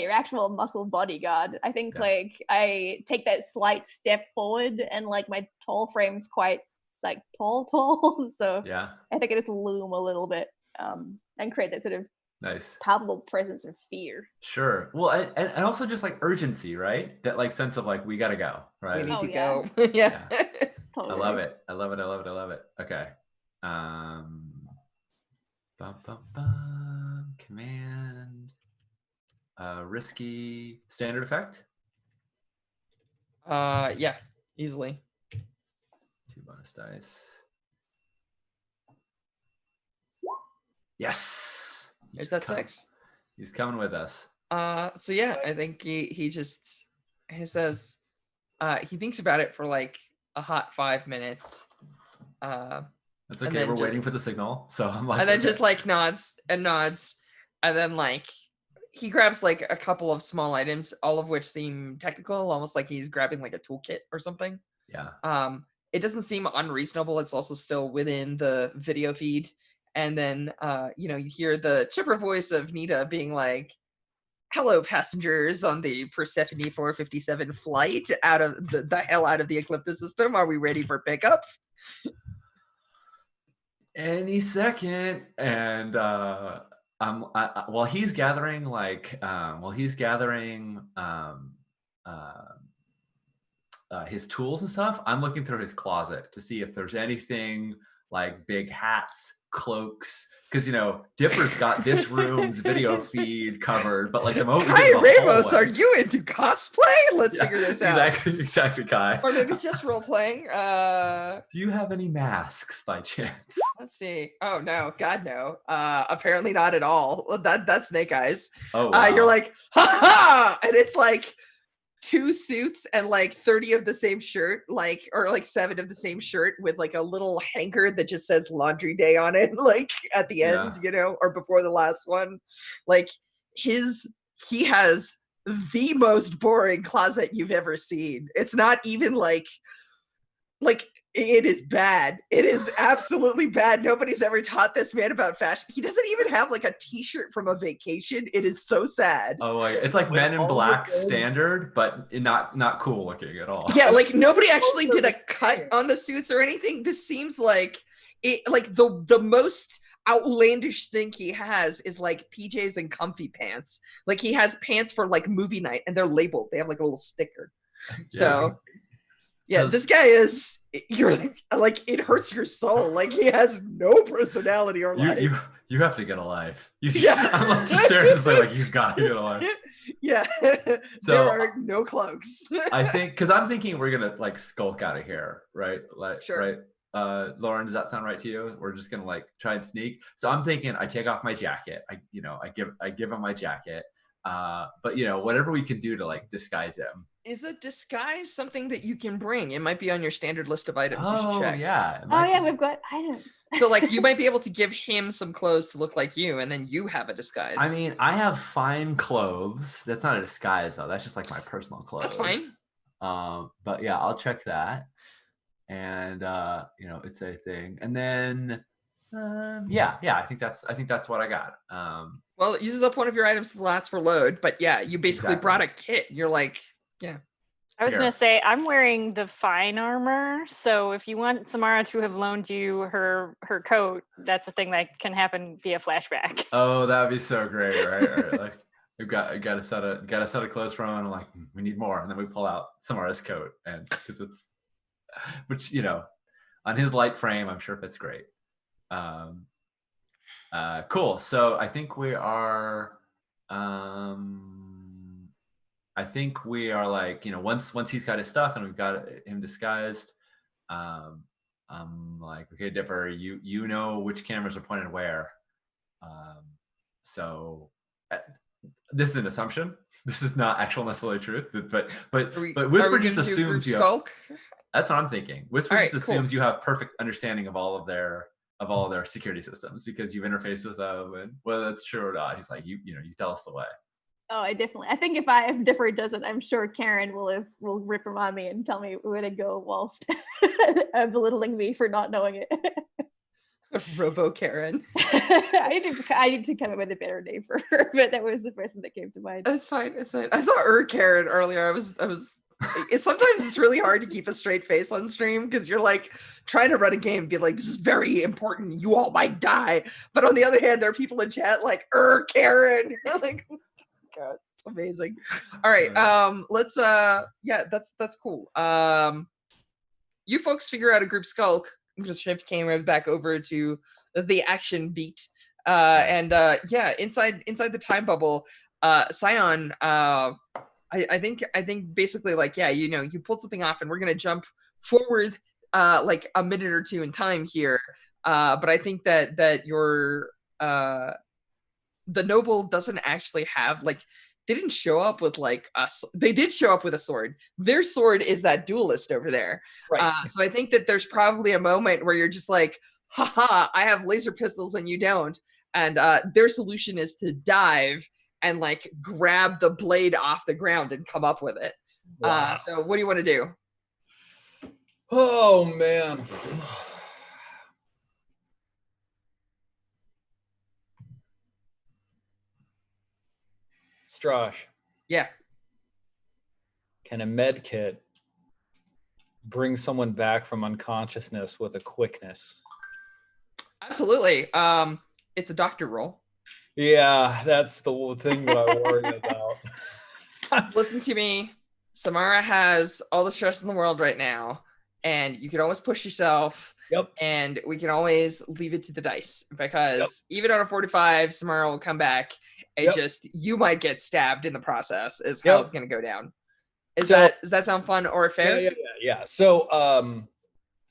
actual muscle bodyguard. I think like I take that slight step forward, and like my tall frame's quite like tall. So yeah, I think I just loom a little bit and create that sort of nice palpable presence of fear. Sure. Well, and also just like urgency, right? That like sense of like we gotta go, right? We need to go. Yeah. Totally. I love it. Okay. Command. Risky standard effect. Yeah, easily. 2 bonus dice. Yes. There's that 6. He's coming with us. So yeah, I think he says, he thinks about it for like a hot 5 minutes. That's and okay. then We're waiting just- for the signal. So I'm like, and then okay. just like nods, and then like he grabs like a couple of small items, all of which seem technical, almost like he's grabbing like a toolkit or something. Yeah. It doesn't seem unreasonable. It's also still within the video feed. And then you hear the chipper voice of Nita being like, "Hello, passengers on the Persephone 457 flight out of the hell out of the Ecliptus system. Are we ready for pickup?" Any second. And while he's gathering his tools and stuff, I'm looking through his closet to see if there's anything like big hats, cloaks, because Dipper's got this room's video feed covered, but like the moment we get Hi, to the Ramos, hallway- are you into cosplay? Let's figure this out. Exactly, Kai. Or maybe just role playing. Do you have any masks by chance? Let's see. Oh no, God no. Apparently not at all. That's Snake Eyes. Oh, wow. You're like, ha ha, and it's like 2 suits and like 30 of the same shirt, or like 7 of the same shirt with like a little hanker that just says laundry day on it, like at the end, or before the last one. Like he has the most boring closet you've ever seen. It's not even like it is bad. It is absolutely bad. Nobody's ever taught this man about fashion. He doesn't even have like a t-shirt from a vacation. It is so sad. Oh, it's like Men in Black standard, but not cool looking at all. Yeah, like nobody actually did a cut on the suits or anything. This seems like it. Like the most outlandish thing he has is like PJs and comfy pants. Like he has pants for like movie night, and they're labeled. They have like a little sticker. So. Yeah, this guy is. You're like it hurts your soul. Like he has no personality or life. You have to get a life. Yeah. I'm just seriously like you've got to get a life. Yeah. So, there are no cloaks. I think because I'm thinking we're gonna like skulk out of here, right? Like, sure. Right. Lauren, does that sound right to you? We're just gonna like try and sneak. So I'm thinking I take off my jacket. I give him my jacket. But whatever we can do to like disguise him. Is a disguise something that you can bring? It might be on your standard list of items. You should check. Yeah. Oh yeah, we've got items. So like you might be able to give him some clothes to look like you, and then you have a disguise. I mean, I have fine clothes. That's not a disguise though. That's just like my personal clothes. That's fine. But yeah, I'll check that. And it's a thing. And then I think that's what I got. Well, it uses up one of your items to last for load, but yeah, you basically brought a kit. You're like, yeah. I was gonna say I'm wearing the fine armor, so if you want Samara to have loaned you her coat, that's a thing that can happen via flashback. Oh, that'd be so great, right? Like I got a set of clothes from, and I'm like, we need more, and then we pull out Samara's coat, and because it's, which on his light frame, I'm sure fits great. Cool. So I think we are. I think we are like, once he's got his stuff and we've got him disguised, I'm like, okay, Dipper, you know which cameras are pointed where. So this is an assumption. This is not actual necessarily truth, but Whisper just assumes you have, that's what I'm thinking. Whisper just assumes you have perfect understanding of all of their security systems because you've interfaced with them, and whether that's true or not, he's like, you tell us the way. Oh, I think if Dipper doesn't, I'm sure Karen will rip him on me and tell me where to go whilst belittling me for not knowing it. Robo Karen. I need to come up with a better name for her, but that was the person that came to mind. It's fine. I saw Karen earlier. I was. Sometimes it's really hard to keep a straight face on stream because you're like trying to run a game and be like, this is very important. You all might die. But on the other hand, there are people in chat like, Karen. You're like, oh God, it's amazing. All right. Let's that's cool. You folks figure out a group skulk. I'm gonna shift camera back over to the action beat. Inside the time bubble, Scion, I think basically like, you pulled something off and we're going to jump forward like a minute or two in time here. But I think that your the noble doesn't actually have like didn't show up with like they did show up with a sword. Their sword is that duelist over there. Right. So I think that there's probably a moment where you're just like, haha, I have laser pistols and you don't. And their solution is to dive and like grab the blade off the ground and come up with it. Wow. So what do you want to do? Oh man. Strash, Yeah. can a med kit bring someone back from unconsciousness with a quickness? Absolutely. It's a doctor roll. Yeah, that's the thing that I worry about. Listen to me. Samara has all the stress in the world right now, and you can always push yourself. Yep. And we can always leave it to the dice because even on a 45, Samara will come back and just you might get stabbed in the process. Is how it's going to go down. Does that sound fun or fair? Yeah. So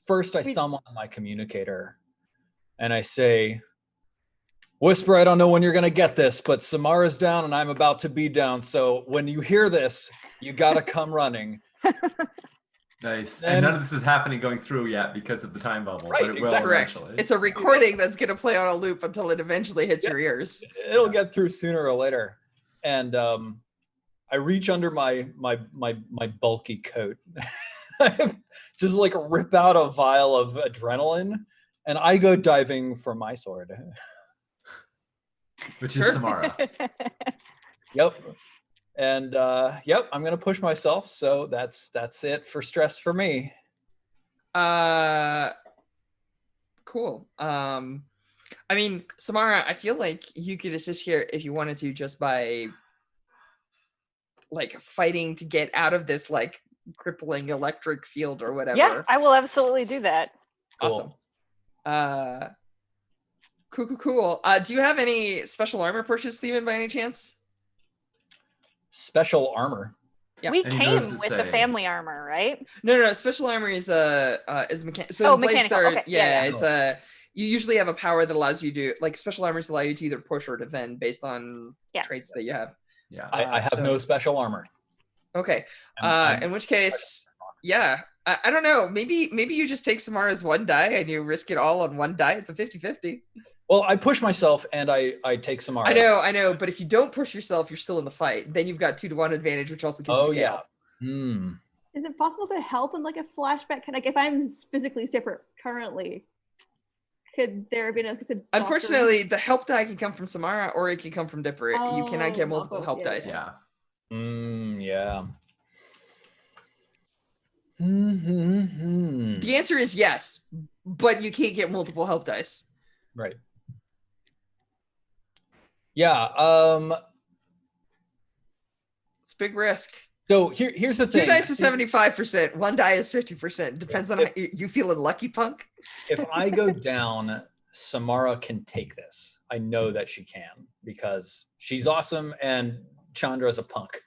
first I thumb on my communicator and I say, Whisper, I don't know when you're going to get this, but Samara's down and I'm about to be down. So when you hear this, you got to come running. Nice. And none of this is happening going through yet because of the time bubble, right, but it will eventually. It's a recording that's going to play on a loop until it eventually hits your ears. It'll get through sooner or later. And I reach under my bulky coat, just like rip out a vial of adrenaline, and I go diving for my sword. Which is Samara. Yep. And I'm gonna push myself. So that's it for stress for me. Cool. I mean, Samara, I feel like you could assist here if you wanted to, just by like fighting to get out of this like crippling electric field or whatever. Yeah, I will absolutely do that. Awesome. Cool. Do you have any special armor purchase, Steven, by any chance? Special armor. Yeah. We came with the family armor, right? No. Special armor is mechanical. So mechanical. Okay. Yeah, it's you usually have a power that allows you to, like, special armors allow you to either push or defend based on traits that you have. Yeah. I have no special armor. Okay. In which case, I don't know. Maybe you just take Samara's one die and you risk it all on one die. It's a 50-50. Well, I push myself and I take Samara's. I know. But if you don't push yourself, you're still in the fight. Then you've got 2-to-1 advantage, which also gives you scale. Yeah. Is it possible to help in like a flashback? Like if I'm physically separate currently, could there be Unfortunately, the help die can come from Samara or it can come from Dipper. You cannot get multiple help dice. Yeah. Yeah. The answer is yes, but you can't get multiple help dice. Right. Yeah. It's a big risk. So here's the thing. 2 dice is 75%. 1 die is 50%. Depends on how you feeling lucky, punk. If I go down, Samara can take this. I know that she can because she's awesome and Chandra's a punk.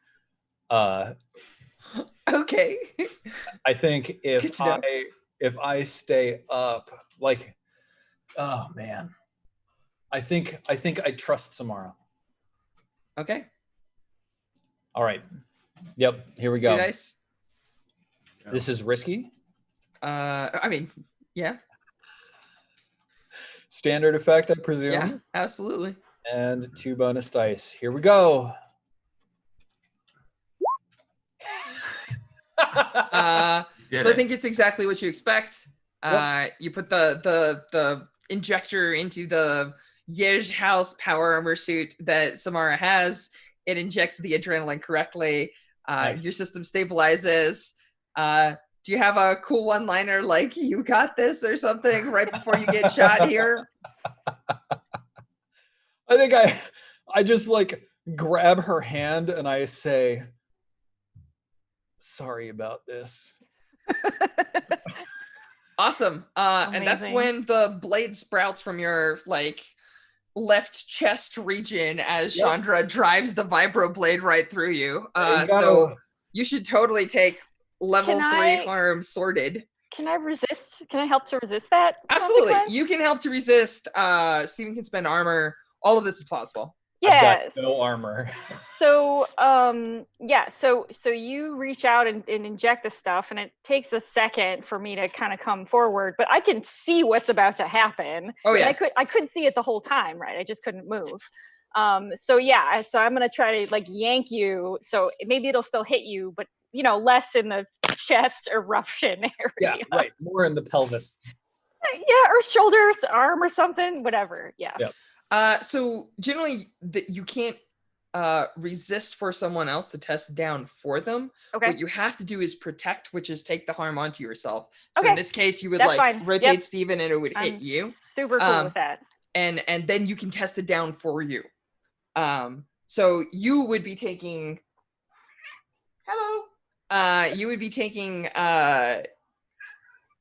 Okay. I think if I stay up, like, oh man, I think I trust Samara. Okay. All right. Yep. Here we go. 2 dice. This is risky. I mean, yeah. Standard effect, I presume. Yeah, absolutely. And 2 bonus dice. Here we go. So I think it's exactly what you expect. You put the injector into the Yej House power armor suit that Samara has. It injects the adrenaline correctly. Nice. Your system stabilizes. Do you have a cool one-liner like "you got this" or something right before you get shot here? I think I just like grab her hand and I say, sorry about this. Awesome. And that's when the blade sprouts from your like left chest region as Chandra drives the vibro blade right through you. So you should totally take level 3 harm sorted. Can I resist? Can I help to resist that? Absolutely. You can help to resist. Steven can spend armor. All of this is possible. I've got Yes. no armor. So so you reach out and inject the stuff, and it takes a second for me to kind of come forward, but I can see what's about to happen. Oh, yeah. And I could see it the whole time, right? I just couldn't move. So I'm gonna try to like yank you, so maybe it'll still hit you, but less in the chest eruption area. Yeah, right. More in the pelvis. Yeah, or shoulders, arm, or something, whatever. Yeah. So generally, you can't resist for someone else to test down for them. Okay. What you have to do is protect, which is take the harm onto yourself. So Okay. in this case, you would That's like fine. rotate Yep. Steven and it would hit I'm you. super cool with that. And then you can test it down for you. So you would be taking. Hello. You would be taking.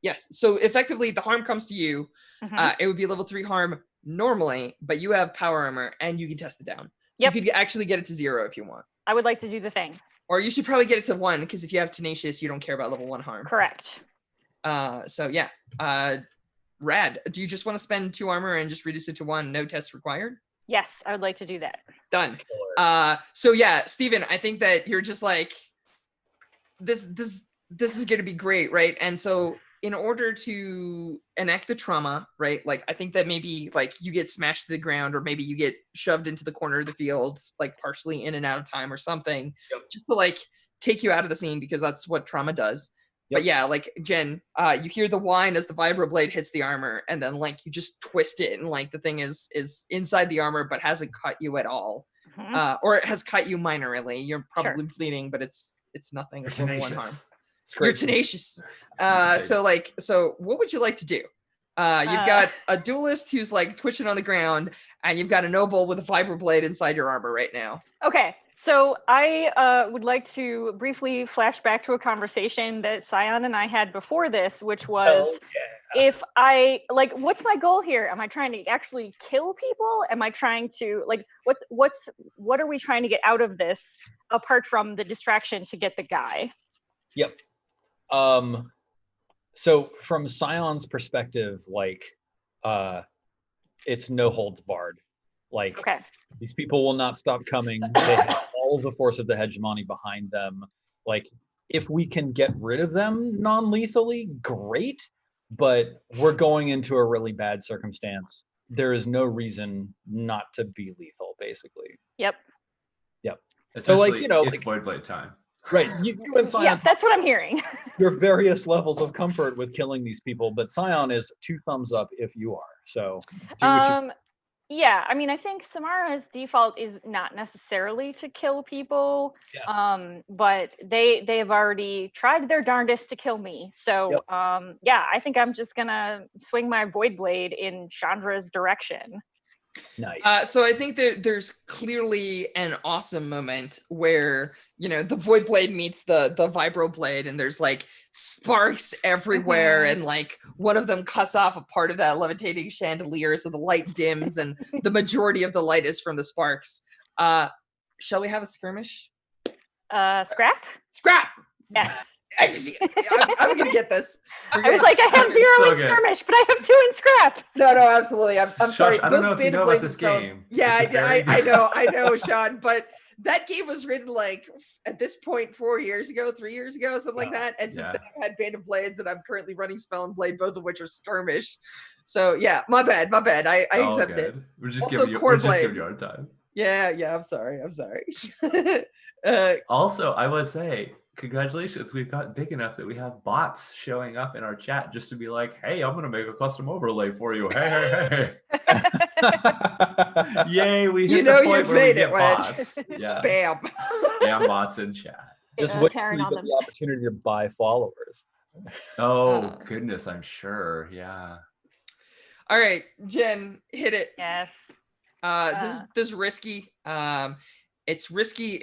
Yes. So effectively, the harm comes to you. Mhm. It would be level 3 harm normally, but you have power armor and you can test it down. So Yep. you could actually get it to 0 if you want. I would like to do the thing. Or you should probably get it to 1, because if you have tenacious, you don't care about level 1 harm. Correct. So yeah. Rad. Do you just want to spend 2 armor and just reduce it to 1? No tests required? Yes, I would like to do that. Done. So yeah, Steven, I think that you're just like, this is gonna be great, right? And so in order to enact the trauma, right? Like, I think that maybe like you get smashed to the ground, or maybe you get shoved into the corner of the field, like partially in and out of time or something, just to like take you out of the scene, because that's what trauma does. But yeah, like Jen, you hear the whine as the vibroblade hits the armor, and then like you just twist it, and like the thing is inside the armor but hasn't cut you at all. Mhm. Or it has cut you minorly. You're probably Sure. bleeding, but it's nothing. You're It's level 1 harm. tenacious. You're tenacious. So what would you like to do? You've got a duelist who's like twitching on the ground, and you've got a noble with a vibroblade inside your armor right now. Okay, so I would like to briefly flash back to a conversation that Scion and I had before this, which was, if I what's my goal here? Am I trying to actually kill people? Am I trying to what are we trying to get out of this apart from the distraction to get the guy? Yep. So from Scion's perspective, like, it's no holds barred. Like, Okay. these people will not stop coming. They have all of the force of the hegemony behind them. Like, if we can get rid of them non-lethally, great. But we're going into a really bad circumstance. There is no reason not to be lethal, basically. Yep. So, like, Essentially, like, it's Void Blade time. right, you and Scion, Yeah, that's what I'm hearing. your various levels of comfort with killing these people, but Scion is 2 thumbs up if you are. So do what you. Yeah, I mean, I think Samara's default is not necessarily to kill people, but they've already tried their darndest to kill me. So I think I'm just gonna swing my void blade in Chandra's direction. Nice. So I think that there's clearly an awesome moment where, the void blade meets the vibro blade, and there's like sparks everywhere, and like one of them cuts off a part of that levitating chandelier, so the light dims, and the majority of the light is from the sparks. Shall we have a skirmish? Scrap? Scrap! Yes. I'm gonna get this. I was like, I have 0 so in good. skirmish, but I have 2 in scrap. No, absolutely. I'm Josh, sorry. I don't know Both if you Beta know about Blades this and Stone- game. Yeah, It's a very I know, Sean. But that game was written like at this point 3 years ago, something like that. And since then I've had Band of Blades, and I'm currently running Spell and Blade, both of which are skirmish. So yeah, my bad. I accept it. We're just Also, giving you core we're just giving blades. you our time. Yeah. I'm sorry. Also, I would say, congratulations. We've gotten big enough that we have bots showing up in our chat just to be like, hey, I'm going to make a custom overlay for you. Hey. Yay, we hit the point you've where we made get it, Wen. bots. Yeah. Spam. Spam bots in chat. Just wait till Karen you on get them. the opportunity to buy followers. Oh, goodness, I'm sure. Yeah. All right, Jen, hit it. Yes. This is risky. It's risky.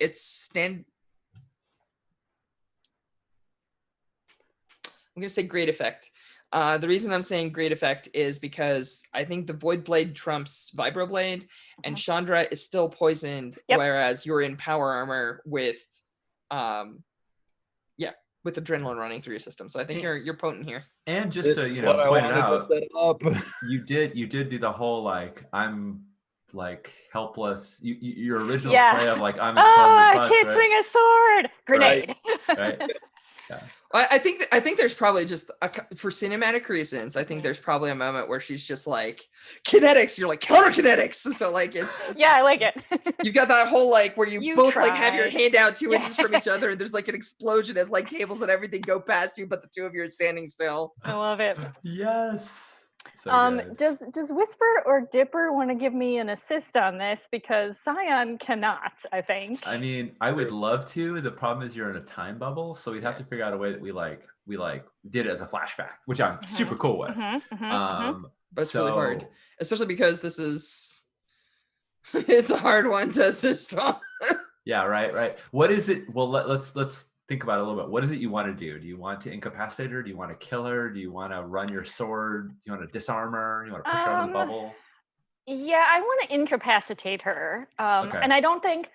I'm gonna say great effect. The reason I'm saying great effect is because I think the Void Blade trumps Vibroblade, and Chandra is still poisoned, whereas you're in power armor with, with adrenaline running through your system. So I think you're potent here. And just to point it out, you did do the whole like I'm like helpless. Your original Yeah. play of like I'm Oh, as close as I butts, can't right? swing a sword. Grenade. Right. Yeah. I think there's probably just for cinematic reasons. I think there's probably a moment where she's just like kinetics. You're like counter kinetics. So like it's Yeah, I like it. you've got that whole like where you both like have your tried. hand out 2 inches from each Yeah. other, and there's like an explosion as like tables and everything go past you, but the two of you are standing still. I love it. Yes. So good. Does Whisper or Dipper want to give me an assist on this, because Scion cannot, I think. I mean, I would love to. The problem is you're in a time bubble, so we'd have to figure out a way that we did it as a flashback, which I'm super cool with. But it's really hard, especially because this is it's a hard one to assist on. Yeah, right. What is it? Well, let's think about it a little bit. What is it you want to do? Do you want to incapacitate her? Do you want to kill her? Do you want to run your sword? Do you want to disarm her? Do you want to push her out of the bubble? Yeah, I want to incapacitate her. Okay. And I don't think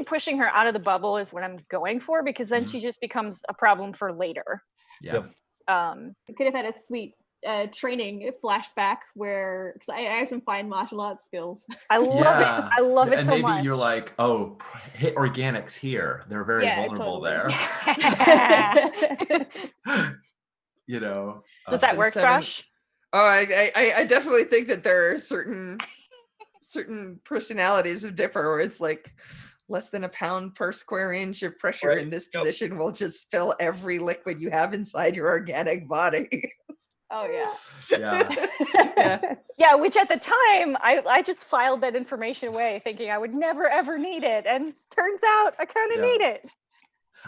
pushing her out of the bubble is what I'm going for, because then she just becomes a problem for later. Yeah. We could have had a sweet training flashback where, because I have some fine martial arts skills. I love it. I love it and so maybe much. you're like, oh, hit organics here. They're very vulnerable totally. there. You know. Does that work, Josh? Oh, I definitely think that there are certain personalities of Dipper where it's like less than a pound per square inch of pressure in this position will just spill every liquid you have inside your organic body. Oh yeah. Yeah, which at the time I just filed that information away thinking I would never ever need it, and turns out I kind of need it.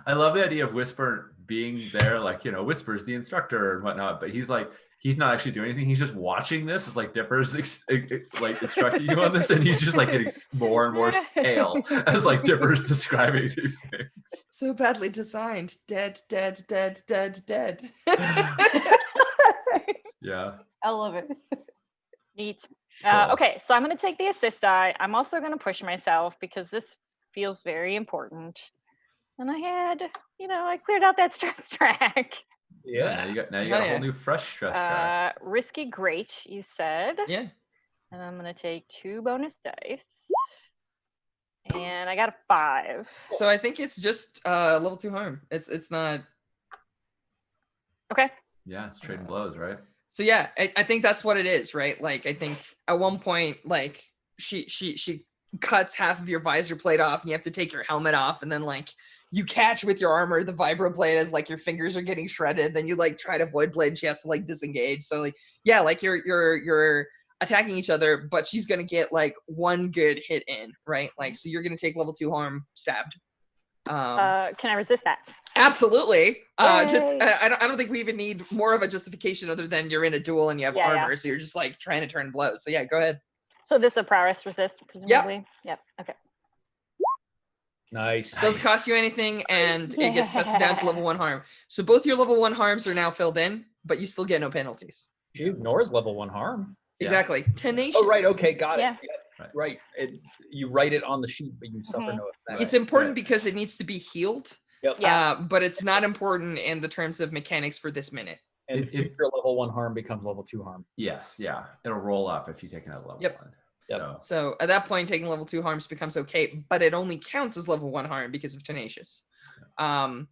I love the idea of Whisper being there, like, you know, Whisper's the instructor and whatnot, but he's not actually doing anything. He's just watching this. It's like Dipper's like instructing you on this, and he's just like getting more and more stale as like Dipper's describing these things. So badly designed. Dead. Yeah. I love it. Neat. Cool. Okay, so I'm going to take the assist die. I'm also going to push myself because this feels very important. And I cleared out that stress track. Yeah. Now you got a whole new fresh stress track. Risky great, you said. Yeah. And I'm going to take 2 bonus dice. And I got a 5. So I think it's just level 2 harm. It's not. Okay. Yeah, it's trading blows, right? So yeah, I think that's what it is, right? Like I think at one point, like she cuts half of your visor plate off, and you have to take your helmet off, and then like you catch with your armor the vibro blade as like your fingers are getting shredded. Then you like try to void blade, and she has to like disengage. So like yeah, like you're attacking each other, but she's gonna get like 1 good hit in, right? Like so you're gonna take level 2 harm stabbed. Can I resist that? Absolutely. I don't think we even need more of a justification other than you're in a duel and you have armor, so you're just like trying to turn blows. So yeah, go ahead. So this is a prowess resist, presumably. Yep. Okay. Nice. Doesn't cost you anything, and it gets tested down to level 1 harm. So both your level 1 harms are now filled in, but you still get no penalties. She ignores level 1 harm. Exactly. Tenacious. Oh, right. Okay. Got it. Yeah. Right. You write it on the sheet, but you suffer no effect. It's important because it needs to be healed. Yep. Yeah. But it's not important in the terms of mechanics for this minute. And future level 1 harm becomes level 2 harm. Yes, yeah. It'll roll up if you take another level 1. So at that point, taking level 2 harms becomes okay, but it only counts as level 1 harm because of tenacious. Cool.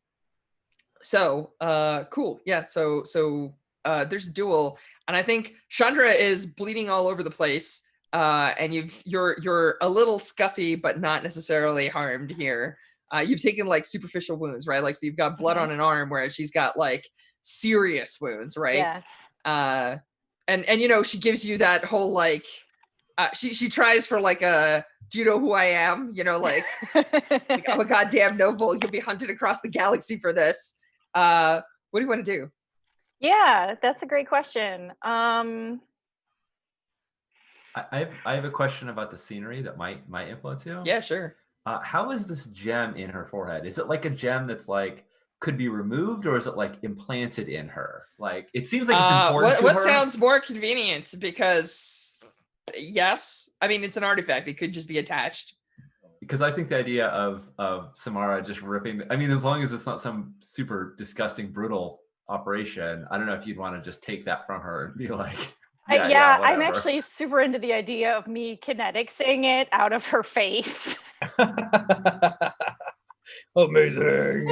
Yeah. So there's a duel, and I think Chandra is bleeding all over the place. And you're a little scuffy, but not necessarily harmed here. You've taken like superficial wounds, right? Like so you've got blood on an arm, whereas she's got like serious wounds, right? Yeah. And you know she gives you that whole like she tries for like a do you know who I am? You know, like I'm a goddamn noble. You'll be hunted across the galaxy for this. What do you want to do? Yeah, that's a great question. I have a question about the scenery that might influence you. Yeah, sure. How is this gem in her forehead? Is it like a gem that's like could be removed, or is it like implanted in her? Like it seems like it's important to her. What sounds more convenient? Because yes, I mean it's an artifact. It could just be attached. Because I think the idea of Samara just ripping. I mean, as long as it's not some super disgusting, brutal operation, I don't know if you'd want to just take that from her and be like. I'm whatever. actually super into the idea of me kineticsing it out of her face. Amazing.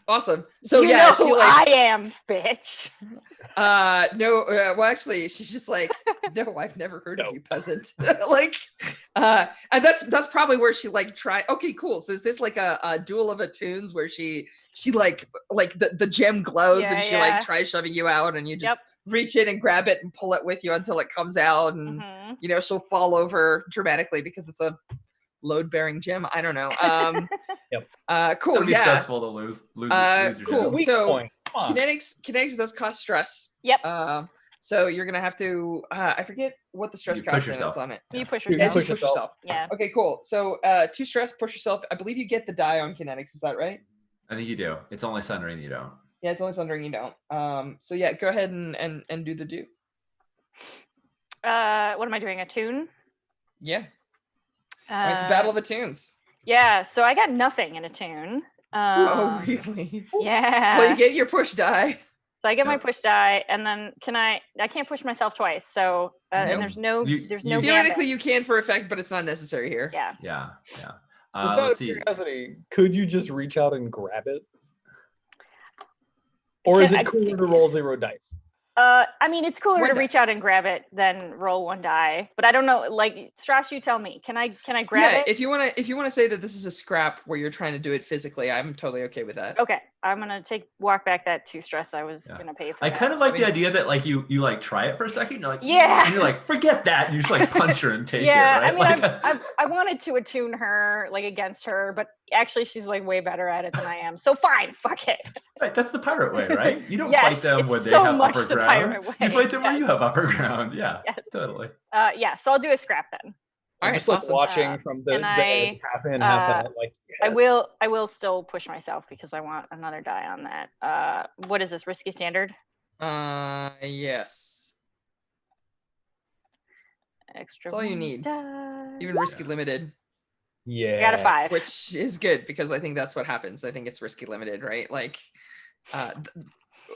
Awesome. So you yeah, know she who like I am, bitch. no well actually she's just like, no, I've never heard of No. you, peasant. Like and that's probably where she like try. Okay, cool. So is this like a duel of attunes where she like the gem glows Yeah, and she yeah. like tries shoving you out and you just reach in and grab it and pull it with you until it comes out and Mhm. you know she'll fall over dramatically because it's a load-bearing gem. I don't know. Cool. It'll be Yeah. stressful to lose your Cool. gems. So kinetics does cost stress. Yep. So you're gonna have to I forget what the stress You push cost is yourself. on it. You push You Yeah, yourself. just push push yourself. Yeah. Okay, cool. So 2 stress, push yourself. I believe you get the die on kinetics, is that right? I think you do. It's only sundering you don't. Yeah, it's only sundering you don't. So yeah, go ahead and do the do. What am I doing? A tune? Yeah. It's a battle of attunes. Yeah, so I got nothing in a tune. Oh really? Yeah. Well, you get your push die. So I get my Yep. push die, and then I can't push myself twice. So and Nope. there's no You- there's you- no Theoretically gambit. you can for effect, but it's not necessary here. Yeah. Yeah. Just out Let's of see. curiosity, could you just reach out and grab it? Or is it cooler to roll 0 dice? I mean, it's cooler One to die. reach out and grab it than roll 1 die. But I don't know. Like Strash, you tell me. Can I grab Yeah, it? if you wanna say that this is a scrap where you're trying to do it physically, I'm totally okay with that. Okay, I'm gonna walk back that 2 stress I was Yeah. gonna pay for. I that. kind of like the idea that like you like try it for a second. You're like, Yeah. and you're like, forget that. And you just like punch her and take Yeah, it, right? I mean, like, I wanted to attune her like against her, but actually she's like way better at it than I am. So fine, fuck it. right, that's the pirate way, right? You don't Yes, fight them it's when they so have much upper the ground. pirate way, You fight them where you yes. have upper ground. Yeah, Yes. totally. Yeah, so I'll do a scrap then. All I'm right, just like awesome. watching from the and I, half in, half out. Like, I yes. will still push myself because I want another die on that. What is this, risky standard? Yes. Extra. That's all you one need. die. Even risky limited, Yeah. I got a 5. which is good because I think that's what happens. I think it's risky limited, right? Like,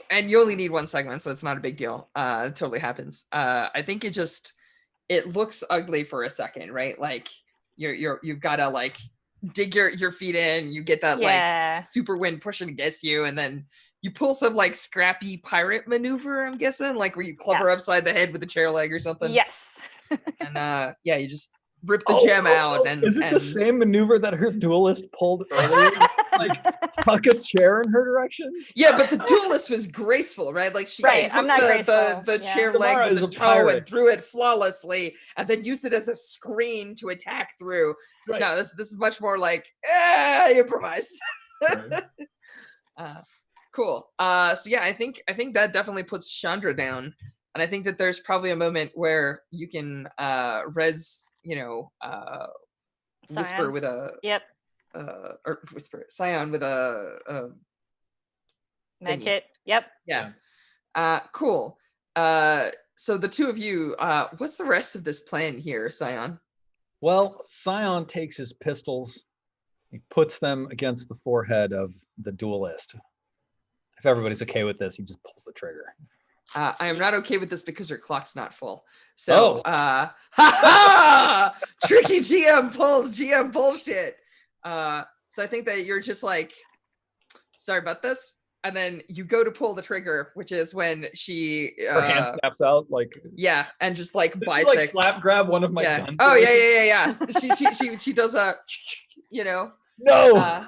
and you only need 1 segment, so it's not a big deal. It totally happens. I think it looks ugly for a second, right? Like you've got to like dig your feet in. You get that like super wind pushing against you, and then you pull some like scrappy pirate maneuver. I'm guessing like where you club her upside the head with a chair leg or something. Yes. And yeah, you just rip the gem out. And is it the same maneuver that her duelist pulled earlier? Like tuck a chair in her direction? Yeah, but the duelist was graceful, right? Like she Right, I'm hooked not the graceful, yeah. chair Samara leg is with the a toe pirate. and threw it flawlessly, and then used it as a screen to attack through. Right. No, this is much more like improvised. Right. Cool. So yeah, I think that definitely puts Chandra down, and I think that there's probably a moment where you can res, whisper Scion. with a or whisper Scion with a Med thingy. kit. Yep. Yeah. Cool. So the two of you, what's the rest of this plan here, Scion? Well, Scion takes his pistols, he puts them against the forehead of the duelist. If everybody's okay with this, he just pulls the trigger. I am not okay with this because her clock's not full. So, tricky GM pulls GM bullshit. So I think that you're just like, sorry about this. And then you go to pull the trigger, which is when she Her hand snaps out like and just like this is bisects. like slap grab one of my guns. Oh yeah. She does a No.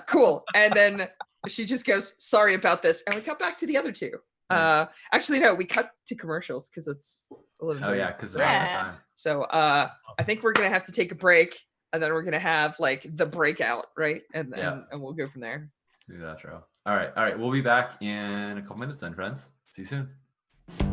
Cool. And then she just goes, sorry about this. And we cut back to the other two. Actually, no, we cut to commercials because it's 11:30. Oh yeah, because they're out of time. So I think we're gonna have to take a break, and then we're gonna have like the breakout, right? And we'll go from there. Do that, Joe. All right. We'll be back in a couple minutes then, friends. See you soon.